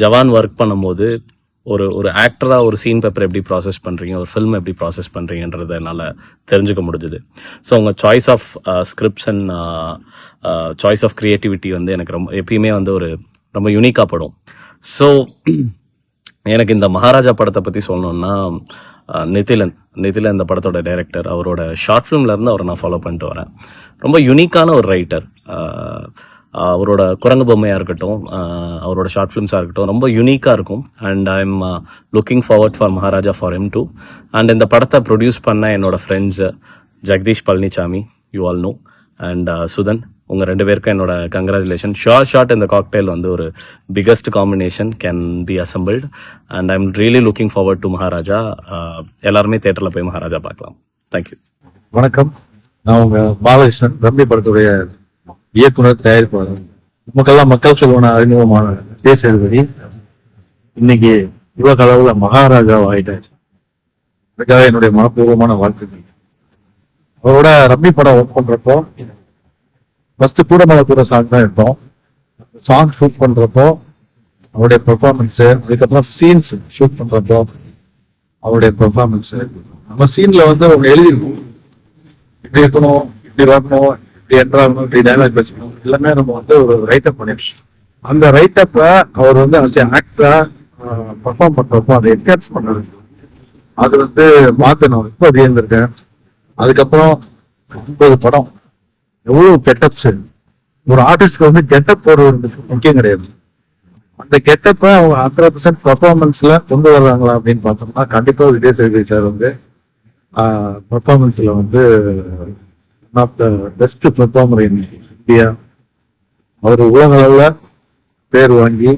ஜவான் ஒர்க் பண்ணும்போது ஒரு ஆக்டராக ஒரு சீன் பேப்பர் எப்படி ப்ராசஸ் பண்ணுறீங்க, ஒரு ஃபில்ம் எப்படி ப்ராசஸ் பண்ணுறீங்கன்றதை என்னால் தெரிஞ்சுக்க முடிஞ்சுது. ஸோ உங்கள் choice of scripts and choice of creativity வந்து எனக்கு எப்பயுமே வந்து ரொம்ப யூனிக்காக படும். ஸோ எனக்கு இந்த மகாராஜா படத்தை பற்றி சொல்லணுன்னா, நிதிலன் இந்த படத்தோட டைரக்டர், அவரோட ஷார்ட் ஃபிலிம்ல இருந்து அவரை நான் ஃபாலோ பண்ணிட்டு வரேன். ரொம்ப யூனிக்கான ஒரு ரைட்டர். அவரோட குரங்கு பொம்மையாக இருக்கட்டும், அவரோட ஷார்ட் ஃபிலிம்ஸாக இருக்கட்டும், ரொம்ப யூனிக்காக இருக்கும். And I am looking forward for Maharaja for him too. And இந்த படத்தை ப்ரொடியூஸ் பண்ண என்னோட friends Jagadish Palaniswami, you all know, and Sudhan, உங்கள் 2 பேருக்கும் என்னோட கங்க்ராச்சுலேஷன். ஷார்ட் இந்த காக்டெயில் வந்து ஒரு biggest combination can be assembled. And I am really looking forward to Maharaja. எல்லாருமே தேட்டரில் போய் மகாராஜா பார்க்கலாம். தேங்க்யூ. வணக்கம், நான் உங்க பாலகிருஷ்ணன், தம்பி படத்துடைய இயக்குனர், தயாரிப்பாளர். நமக்கெல்லாம் மக்கள் செல்வன அறிமுகமான விஜய் சேதுபதி இன்னைக்கு உலக அளவுல மகாராஜா ஆயிட்டாரு. அதுக்காக என்னுடைய மனப்பூர்வமான வாழ்த்துக்கள். அவரோட ரம்மி படம் ஒர்க் பண்றப்போ ஃபர்ஸ்ட் கூட சாங் தான் எடுத்தோம். சாங் ஷூட் பண்றப்போ அவருடைய பெர்ஃபார்மன்ஸ், அதுக்கப்புறம் சீன்ஸ் ஷூட் பண்றப்போ அவருடைய பெர்ஃபார்மன்ஸ், நம்ம சீன்ல வந்து அவங்க எழுதிருக்கோம், இப்படி இருக்கணும், இப்படி வரணும், இப்படி என்ட்ராகணும், இப்படி டைலாக் பேசணும், எல்லாமே நம்ம வந்து ஒரு ரைட்டப் பண்ணிருக்கோம். அந்த ரைட்டப்ப அவர் வந்து ஆக்டரா பெர்ஃபார்ம் பண்றப்போ அதை என்ஹான்ஸ் பண்றது, அது வந்து மாத்தணும். இப்போ அது இருந்திருக்கேன். அதுக்கப்புறம் 50 படம், எவ்வளவு கெட்டப்ஸ். ஒரு ஆர்டிஸ்ட்க்கு வந்து கெட்டப் போடுறது முக்கியம் கிடையாது. அந்த கெட்டப்ப அவங்க 100% பெர்ஃபார்மன்ஸ்ல கொண்டு வர்றாங்களா அப்படின்னு பார்த்தோம்னா கண்டிப்பா விஜய் சேதுபதி சார் வந்து பெர்ஃபார்மன்ஸ்ல வந்து one of the best performer in India. அவர் உலக அளவுல பேர் வாங்கி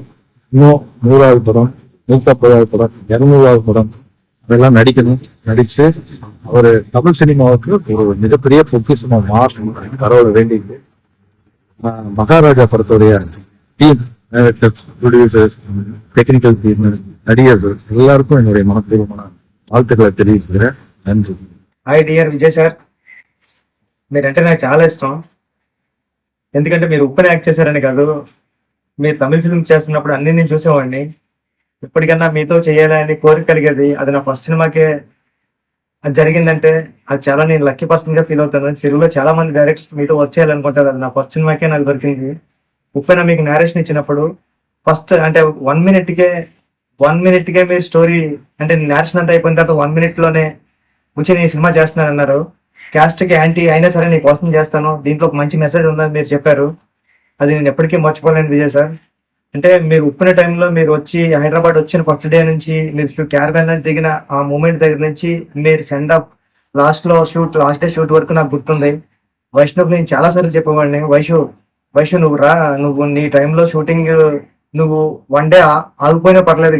இன்னும் 100வது படம், 150வது படம், 200வது படம் அதெல்லாம் நடிச்சு ஒரு தமிழ் சினிமாவுக்கு ஒரு மிகப்பெரிய பொக்கிஷமா மாறணும் கடவுளை வேண்டிட்டு மகாராஜா படத்துடைய team, directors, producers, technical team, நடிகர்கள் எல்லாருக்கும் என்னுடைய மனப்பூர்வமான வாழ்த்துக்களை తెలియజేக்கிறேன். நன்றி. హాయ్ డియర్ విజయ్ సార్, మీరంటే నాకు చాలా ఇష్టం. ఎందుకంటే మీరు ఉప్పని యాక్ట్ చేశారని కాదు, మీరు తమిళ ఫిల్మ్ చేస్తున్నప్పుడు అన్ని నేను చూసేవాడిని. ఇప్పటికన్నా మీతో చేయాలని కోరిక కలిగేది. అది నా ఫస్ట్ సినిమాకే అది జరిగిందంటే అది చాలా నేను లక్కీ పర్సన్ గా ఫీల్ అవుతాను. తెలుగులో చాలా మంది డైరెక్టర్స్ మీతో వర్క్ చేయాలనుకుంటారు, అది నా ఫస్ట్ సినిమాకే నాకు దొరికింది. ఉప్పైన మీకు నేరేషన్ ఇచ్చినప్పుడు ఫస్ట్ అంటే 1 మినిట్కే మీరు స్టోరీ అంటే నేరేషన్ అంతా అయిపోయిన తర్వాత 1 minute లోనే కూర్చొని ఈ సినిమా చేస్తున్నారన్నారు. క్యాస్ట్ కి యాంటీ అయినా సరే నీ కోసం చేస్తాను, దీంట్లో ఒక మంచి మెసేజ్ ఉందని మీరు చెప్పారు. అది నేను ఎప్పటికీ మర్చిపోలేను విజయ్ సార్. అంటే మీరు ఉప్పిన టైంలో మీరు వచ్చి హైదరాబాద్ వచ్చిన ఫస్ట్ డే నుంచి మీరు క్యారవాన్ దిగిన ఆ మూమెంట్ దగ్గర నుంచి మీరు send up last day shoot వరకు నాకు గుర్తుంది. వైష్ణవ్ నేను చాలా సార్లు చెప్పేవాడిని, వైషు నువ్వు రా, నువ్వు నీ టైంలో షూటింగ్ నువ్వు 1 day ఆగిపోయినా పర్లేదు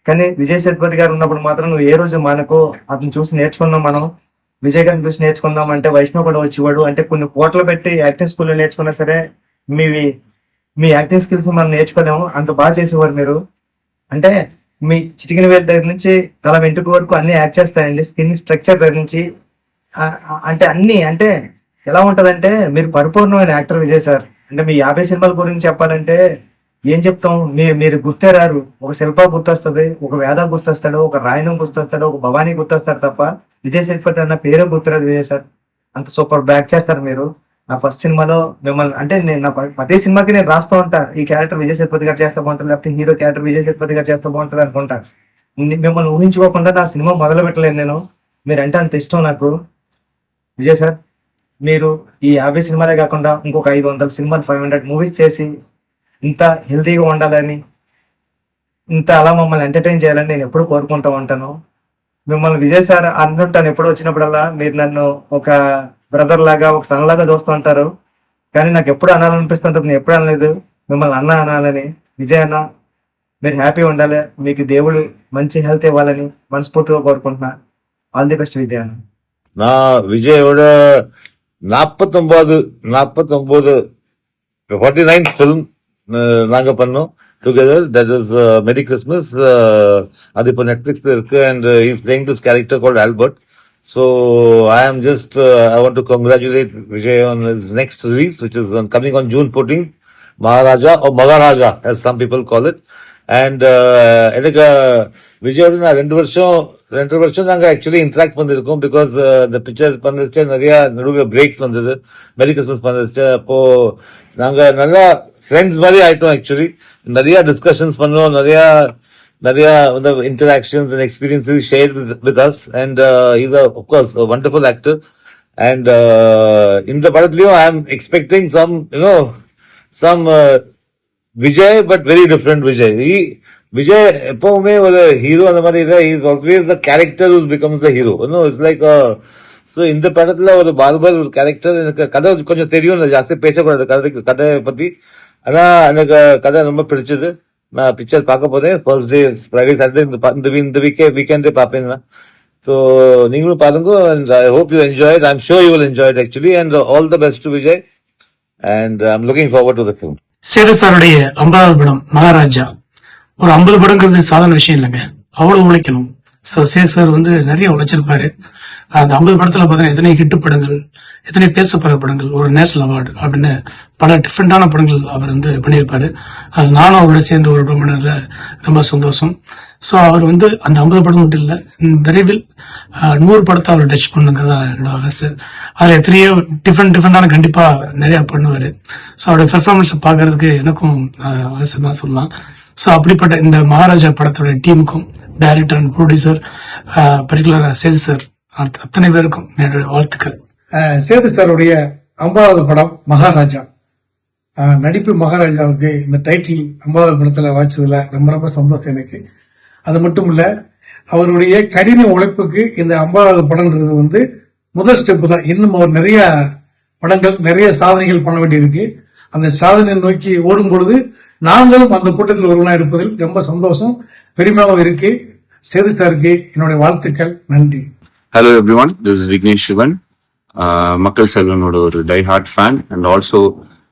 కానీ విజయ్ సేతుపతి గారు ఉన్నప్పుడు మాత్రం నువ్వు ఏ రోజు మనకు అతను చూసి నేర్చుకుందాం, మనం విజయ్ గారిని చూసి నేర్చుకుందాం అంటే వైష్ణవ్ కూడా వచ్చేవాడు. అంటే కొన్ని కోట్లు పెట్టి యాక్టింగ్ స్కూల్లో నేర్చుకున్నా సరే మీ యాక్టింగ్ స్కిల్స్ మనం నేర్చుకోలేము, అంత బాగా చేసేవారు మీరు. అంటే మీ చిటికిన వేలు దగ్గర నుంచి తల వెంట్రుక వరకు అన్ని యాక్ట్ చేస్తాయండి. స్కిన్ స్ట్రక్చర్ దగ్గర నుంచి అంటే అన్ని, అంటే ఎలా ఉంటదంటే మీరు పరిపూర్ణమైన యాక్టర్ విజయ్ సార్. అంటే మీ 50 సినిమాల గురించి చెప్పాలంటే ఏం చెప్తాం, మీరు గుర్తే రారు. ఒక శిల్ప గుర్తొస్తుంది, ఒక వేద గుర్తొస్తాడు, ఒక రాయనం గుర్తొస్తాడు, ఒక భవానీ గుర్తొస్తాడు తప్ప విజయ్ సేతుపతి అన్న పేరే గుర్తురాదు విజయ్ సార్. అంత సూపర్ బ్యాక్ చేస్తారు మీరు. నా ఫస్ట్ సినిమాలో మిమ్మల్ని, అంటే నేను నా ప్రతి సినిమాకి నేను రాస్తూ ఉంటా, ఈ క్యారెక్టర్ విజయ్ సేతుపతి గారు చేస్తే బాగుంటుంది, లేకపోతే హీరో క్యారెక్టర్ విజయ్ సేతుపతి గారు చేస్తే బాగుంటుంది అనుకుంటా. మిమ్మల్ని ఊహించుకోకుండా నా సినిమా మొదలు పెట్టలేను నేను. మీరంటే అంత ఇష్టం నాకు విజయ్ సార్. మీరు ఈ 50 సినిమాలే కాకుండా ఇంకొక 500 సినిమాలు, 500 మూవీస్ చేసి ఇంత హెల్తీగా ఉండాలని, ఇంత అలా మమ్మల్ని ఎంటర్టైన్ చేయాలని నేను ఎప్పుడు కోరుకుంటూ ఉంటాను. మిమ్మల్ని విజయ్ సార్ అంటుంటాను ఎప్పుడు వచ్చినప్పుడల్లా. మీరు నన్ను ఒక బ్రదర్ లాగా, ఒక సన్ లాగా చూస్తూ ఉంటారు. కానీ నాకు ఎప్పుడు అనాలనిపిస్తుంటుంది, నేను ఎప్పుడు అనలేదు మిమ్మల్ని అన్న అనాలని. విజయ్ అన్న, మీరు హ్యాపీగా ఉండాలి, మీకు దేవుడు మంచి హెల్త్ ఇవ్వాలని మనస్ఫూర్తిగా కోరుకుంటున్నా. All the best Vijay. நான் விஜயோட 49th ஃபிலிம் நாங்க பண்ணோம் டுகெதர். தட் இஸ் மெரி கிறிஸ்மஸ். அது இப்போ நெட்ஃபிளிக்ஸ்ல இருக்கு and he's playing this character called Albert. So I am just I want to congratulate Vijay on his next release, which is coming on June 14th, Maharaja or Magaraja as some people call it. And எனக்கு விஜயோட நான் 2 வருஷம் நாங்க actually interact பண்ணிருக்கோம். Because இந்த picture பண்ணிருச்சு, நிறைய நடுவில் பிரேக்ஸ் வந்தது, மெரி கிறிஸ்மஸ் பண்ணிருச்சு. அப்போ நாங்க நல்லா ஃப்ரெண்ட்ஸ் மாதிரி ஆயிட்டோம். ஆக்சுவலி நிறைய டிஸ்கஷன்ஸ் பண்ணோம், நிறைய interactions and experiences share with us. And is of course wonderful actor. And இந்த படத்துலயும் I am expecting some Vijay, but very different Vijay. Vijay எப்பவுமே ஒரு ஹீரோ அந்த மாதிரி இல்லை. Is always the character who's becomes the hero. It's like so இந்த படத்துல ஒரு பார்பர் ஒரு கேரக்டர். எனக்கு கதை கொஞ்சம் தெரியும், ஜாஸ்தி பேசக்கூடாது கதை பத்தி. ஆனா எனக்கு கதை ரொம்ப பிடிச்சது. நான் பிக்சர் பார்க்க போதேன் ஃபர்ஸ்ட் டே ஃப்ரைடே சாட்டர்டே இந்த வீக்கெண்டே பார்ப்பேன். ஸோ நீங்களும் பாருங்க. I hope you enjoy it. I am sure you will enjoy it actually. And all the best to Vijay. And I am looking forward to the film. Sethu சாருடைய 50வது படம் மகாராஜா. ஒரு 50 படங்கிறது சாதாரண விஷயம் இல்லைங்க, அவ்வளவு உழைக்கணும். ஸோ சேது சார் நிறைய உழைச்சிருப்பாரு. அந்த 50 படத்துல பார்த்தீங்கன்னா எத்தனை ஹிட் படங்கள், எத்தனை பேசப்படுற படங்கள், ஒரு நேஷனல் அவார்டு அப்படின்னு பல டிஃப்ரெண்டான படங்கள் அவர் பண்ணியிருப்பாரு. அது நானும் அவரோட சேர்ந்து ஒரு படம் பண்ணதுல ரொம்ப சந்தோஷம். ஸோ அவர் அந்த 50 படம் மட்டும் இல்லை, விரைவில் 100 படத்தை அவர் டச் பண்ணுங்கிறதா என்னோட ஆசை. அதுல எத்தனையோ டிஃப்ரெண்டான கண்டிப்பா நிறைய பண்ணுவாரு. ஸோ அவருடைய பெர்ஃபார்மன்ஸ் பாக்குறதுக்கு எனக்கும் ஆசை தான் சொல்லலாம். ஸோ அப்படிப்பட்ட இந்த மகாராஜா படத்தோட டீமுக்கும், டைரக்டர் அண்ட் ப்ரொடியூசர், பர்டிகுலரா சேது சார், அத்தனை பேருக்கும் என்னுடைய வாழ்த்துக்கள். சேது சாருடைய 50வது படம் மகாராஜா. நடிப்பு மகாராஜாவுக்கு இந்த டைட்டில் 50வது படத்துல வாய்ச்சதுல ரொம்ப ரொம்ப சந்தோஷம் எனக்கு. அது மட்டும் இல்ல, அவருடைய கடின உழைப்புக்கு இந்த 50வது படம்ன்றது முதல் ஸ்டெப் தான். இன்னும் அவர் நிறைய படங்கள், நிறைய சாதனைகள் பண்ண வேண்டியிருக்கு. அந்த சாதனை நோக்கி ஓடும் பொழுது நாங்களும் அந்த கூட்டத்தில் ஒருவனா இருப்பதில் ரொம்ப சந்தோஷம், பெருமையாகவும் இருக்கு. சேது சாருக்கு என்னுடைய வாழ்த்துக்கள், நன்றி. Hello everyone, this is Vignesh Shivan. மக்கள் செல்வனோட ஒரு die hard fan and also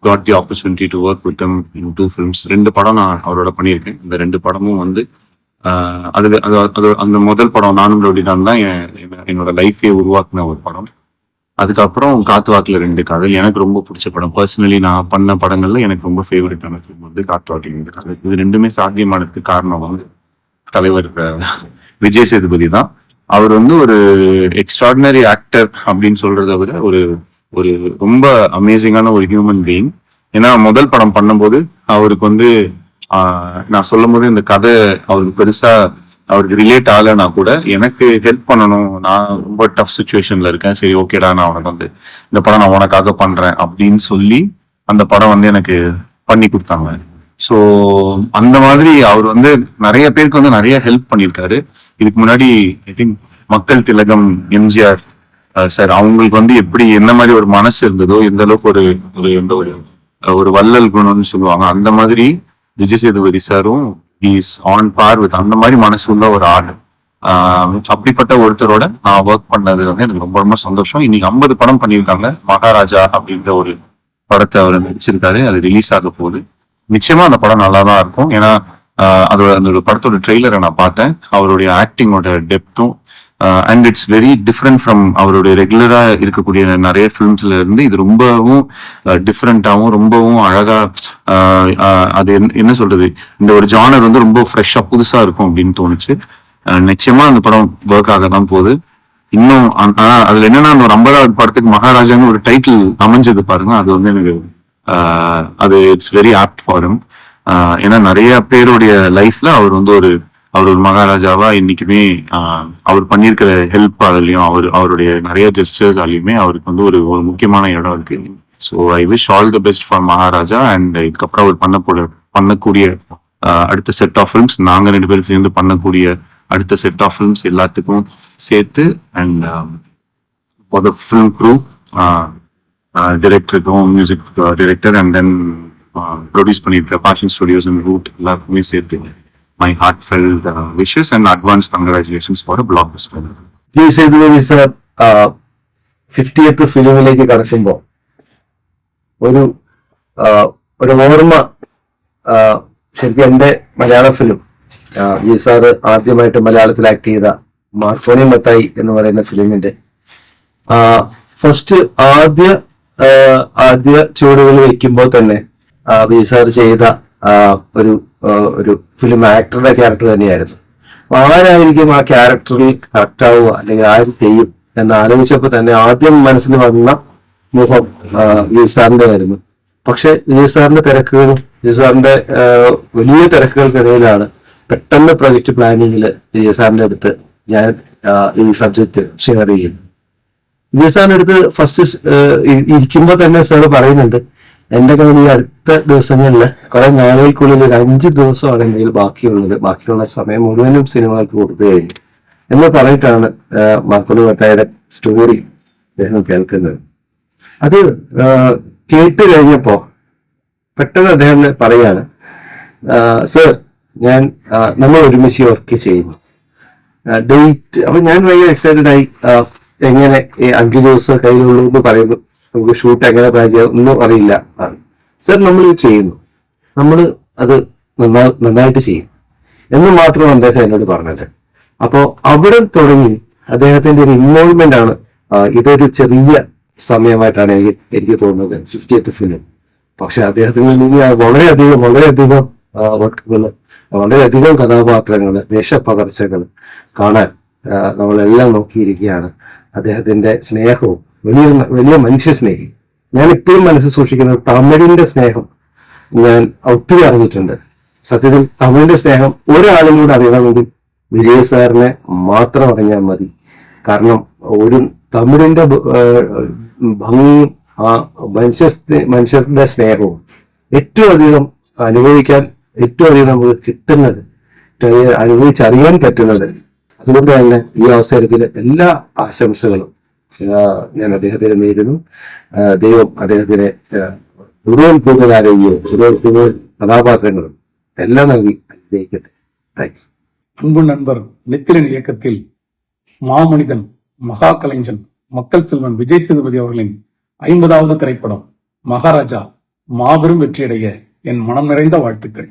got the opportunity to work with them in 2 films. 2 படம் நான் அவரோட பண்ணியிருக்கேன். இந்த 2 படமும் அந்த முதல் படம் நானும் ரவுடிதான் தான் என்னோட லைஃபே உருவாக்குன ஒரு படம். அதுக்கப்புறம் காத்து வாக்குல 2 காதல் எனக்கு ரொம்ப பிடிச்ச படம். பர்சனலி நான் பண்ண படங்கள்ல எனக்கு ரொம்ப ஃபேவரட்டான ஃபிலிம் காத்து வாக்கில் 2 காதல். இது 2மே சாத்தியமானதுக்கு காரணம் தலைவர் விஜய் சேதுபதி தான். அவர் ஒரு எக்ஸ்ட்ராடினரி ஆக்டர் அப்படின்னு சொல்றத விட ஒரு ரொம்ப அமேசிங்கான ஒரு ஹியூமன் பீயிங். ஏன்னா முதல் படம் பண்ணும்போது அவருக்கு நான் சொல்லும் போது இந்த கதை அவருக்கு பெருசா அவருக்கு ரிலேட் ஆகலைன்னா கூட எனக்கு ஹெல்ப் பண்ணணும், நான் ரொம்ப டஃப் சுச்சுவேஷன்ல இருக்கேன், சரி ஓகேடா நான் உனக்கு இந்த படம் நான் உனக்காக பண்றேன் அப்படின்னு சொல்லி அந்த படம் எனக்கு பண்ணி கொடுத்தாங்க. ஸோ அந்த மாதிரி அவர் நிறைய பேருக்கு நிறைய ஹெல்ப் பண்ணியிருக்காரு. இதுக்கு முன்னாடி ஐ திங்க் மக்கள் திலகம் எம்ஜிஆர் சார் அவங்களுக்கு எப்படி என்ன மாதிரி ஒரு மனசு இருந்ததோ, எந்த அளவுக்கு ஒரு வள்ளல் குணம்னு சொல்லுவாங்க, அந்த மாதிரி விஜய் சேதுபதி சாரும் இஸ் ஆன் பார் வித் அந்த மாதிரி மனசு உள்ள ஒரு ஆள். அப்படிப்பட்ட ஒருத்தரோட நான் ஒர்க் பண்ணது எனக்கு ரொம்ப ரொம்ப சந்தோஷம். இன்னைக்கு 50 படம் பண்ணியிருக்காங்க. மகாராஜா அப்படின்ற ஒரு படத்தை அவர் நடிச்சிருக்காரு. அது ரிலீஸ் ஆக போகுது. நிச்சயமா அந்த படம் நல்லா தான் இருக்கும். ஏன்னா அந்த படத்தோட ட்ரெய்லரை நான் பார்த்தேன். அவருடைய ஆக்டிங்கோட டெப்த்தும் and it's very different from அவருடைய ரெகுலரா இருக்கக்கூடிய நிறைய ஃபிலிம்ஸ்ல இருந்து இது ரொம்பவும் டிஃப்ரெண்டாவும் ரொம்பவும் அழகா அது என்ன சொல்றது, இந்த ஒரு ஜானர் வந்து ரொம்ப ஃப்ரெஷ்ஷா புதுசா இருக்கும் அப்படின்னு தோணுச்சு. நிச்சயமா அந்த படம் ஒர்க் ஆக தான் போகுது. இன்னும் அதுல என்னன்னா அந்த ஒரு 50வது படத்துக்கு மகாராஜான்னு ஒரு டைட்டில் அமைஞ்சது பாருங்க, அது வந்து எனக்கு அது it's very opt for him. ஏன்னா நிறைய பேருடைய லைஃப்ல அவர் வந்து அவர் ஒரு மகாராஜாவா இன்னைக்குமே அவர் பண்ணியிருக்கிற ஹெல்ப் அதுலயும் அவருடைய நிறைய ஜெஸ்டர்ஸ்லையுமே அவருக்கு வந்து ஒரு முக்கியமான இடம் இருக்கு. So I wish all the best for Maharaja. And இதுக்கப்புறம் அவர் பண்ணக்கூடிய அடுத்த செட் ஆஃப் ஃபிலிம்ஸ், நாங்க 2 பேரும் சேர்ந்து பண்ணக்கூடிய அடுத்த செட் ஆஃப் ஃபிலிம்ஸ் எல்லாத்துக்கும் சேர்த்து and for the film crew, டைரக்டருக்கும் music director and then produce பண்ணியிருக்க பாஷன் ஸ்டுடியோஸ் அண்ட் ரூட் எல்லாருக்குமே சேர்த்து my heartfelt wishes and advance congratulations for a blockbuster. Vijay Sethupathi sir 50th ഫിലിമിലേക്ക് കടക്കുമ്പോൾ ഒരു ഓർമ്മ, ശരിക്കും എന്റെ മലയാള ഫിലിം വിജയ് സാറ് ആദ്യമായിട്ട് മലയാളത്തിൽ ആക്ട് ചെയ്ത മാർക്കോണി മത്തായി എന്ന് പറയുന്ന ഫിലിമിന്റെ ഫസ്റ്റ് ആദ്യ ചുവടുകൾ വെക്കുമ്പോൾ തന്നെ വിജയ് സാർ ചെയ്ത ഒരു ഫിലിം ആക്ടറുടെ ക്യാരക്ടർ തന്നെയായിരുന്നു. അപ്പൊ ആരായിരിക്കും ആ ക്യാരക്ടറിൽ കറക്റ്റ് ആവുക അല്ലെങ്കിൽ ആര് ചെയ്യും എന്ന് ആലോചിച്ചപ്പോൾ തന്നെ ആദ്യം മനസ്സിൽ വന്ന മുഖം വിജയ് സാറിന്റെ ആയിരുന്നു. പക്ഷെ വിജയ് സാറിന്റെ തിരക്കുകളും വിജയ് സാറിന്റെ വലിയ തിരക്കുകൾക്കിടയിലാണ് പെട്ടെന്ന് പ്രൊജക്ട് പ്ലാനിങ്ങിൽ വിജയ് സാറിന്റെ അടുത്ത് ഞാൻ ഈ സബ്ജക്ട് ഷെയർ ചെയ്യുന്നു. വിജയ് സാറിന്റെ അടുത്ത് ഫസ്റ്റ് ഇരിക്കുമ്പോൾ തന്നെ സാർ പറയുന്നുണ്ട്, എന്റെ കയ്യിൽ ഈ അടുത്ത ദിവസങ്ങളിൽ കുറെ നാളുകൾക്കുള്ളിൽ ഒരു 5 ദിവസമാണ് എൻ്റെ കയ്യിൽ ബാക്കിയുള്ള സമയം മുഴുവനും സിനിമകൾക്ക് കൊടുത്തു കഴിഞ്ഞു എന്ന് പറഞ്ഞിട്ടാണ് മാർക്കോണി മത്തായിയുടെ സ്റ്റോറി അദ്ദേഹം കേൾക്കുന്നത്. അത് കേട്ട് കഴിഞ്ഞപ്പോ പെട്ടെന്ന് അദ്ദേഹം പറയാണ്, സർ നമ്മൾ ഒരുമിച്ച് വർക്ക് ചെയ്യുന്നു, ഡേറ്റ്. അപ്പൊ ഞാൻ ഭയങ്കര എക്സൈറ്റഡ് ആയി. എങ്ങനെ 5 ദിവസം കയ്യിലുള്ളൂ എന്ന് പറയുന്നു, നമുക്ക് ഷൂട്ട് എങ്ങനെ പ്ലാൻ ചെയ്യാം ഒന്നും അറിയില്ല. സർ നമ്മൾ ഇത് ചെയ്യുന്നു, നമ്മൾ അത് നന്നായിട്ട് ചെയ്യും എന്ന് മാത്രം അദ്ദേഹം എന്നോട് പറഞ്ഞത്. അപ്പോ അവിടെ തുടങ്ങി അദ്ദേഹത്തിന്റെ ഒരു ഇൻവോൾവ്മെന്റ് ആണ്. ഇതൊരു ചെറിയ സമയമായിട്ടാണ് എനിക്ക് തോന്നുന്നത് 50th ഫിലിം. പക്ഷെ അദ്ദേഹത്തിന് വേണ്ടി വളരെയധികം വർക്കുകൾ, വളരെയധികം കഥാപാത്രങ്ങൾ, വേഷപ്പകർച്ചകൾ കാണാൻ നമ്മളെല്ലാം നോക്കിയിരിക്കുകയാണ്. അദ്ദേഹത്തിന്റെ സ്നേഹവും വലിയ മനുഷ്യ സ്നേഹി. ഞാൻ ഇപ്പോഴും മനസ്സിൽ സൂക്ഷിക്കുന്നത് തമിഴിന്റെ സ്നേഹം ഞാൻ ഒത്തിരി അറിഞ്ഞിട്ടുണ്ട്. സത്യത്തിൽ തമിഴിന്റെ സ്നേഹം ഒരാളിലൂടെ അറിയണമെങ്കിൽ വിജയ് സാറിനെ മാത്രം അറിഞ്ഞാൽ മതി. കാരണം ഒരു തമിഴിന്റെ ഭംഗിയും ആ മനുഷ്യരുടെ സ്നേഹവും ഏറ്റവും അധികം അനുഭവിക്കാൻ, ഏറ്റവും അധികം നമുക്ക് കിട്ടുന്നത്, അനുഭവിച്ചറിയാൻ പറ്റുന്നത്. അതുകൊണ്ട് തന്നെ ഈ അവസരത്തിൽ എല്ലാ ആശംസകളും ഞാൻ അദ്ദേഹത്തിന് നേരുന്നു. ദൈവം അദ്ദേഹത്തിന് കൂടുതൽ ആരോഗ്യവും കൂടുതൽ കഥാപാത്രങ്ങളും എല്ലാം നൽകി അനുഗ്രഹിക്കട്ടെ. താങ്ക്സ്. அன்பு நண்பர் நித்திலன் இயக்கத்தில் மாமனிதன், மகா கலைஞன், மக்கள் செல்வன் விஜய் சேதுபதி அவர்களின் 50வது திரைப்படம் மகாராஜா மாபெரும் வெற்றியடைய என் மனம் நிறைந்த வாழ்த்துக்கள்.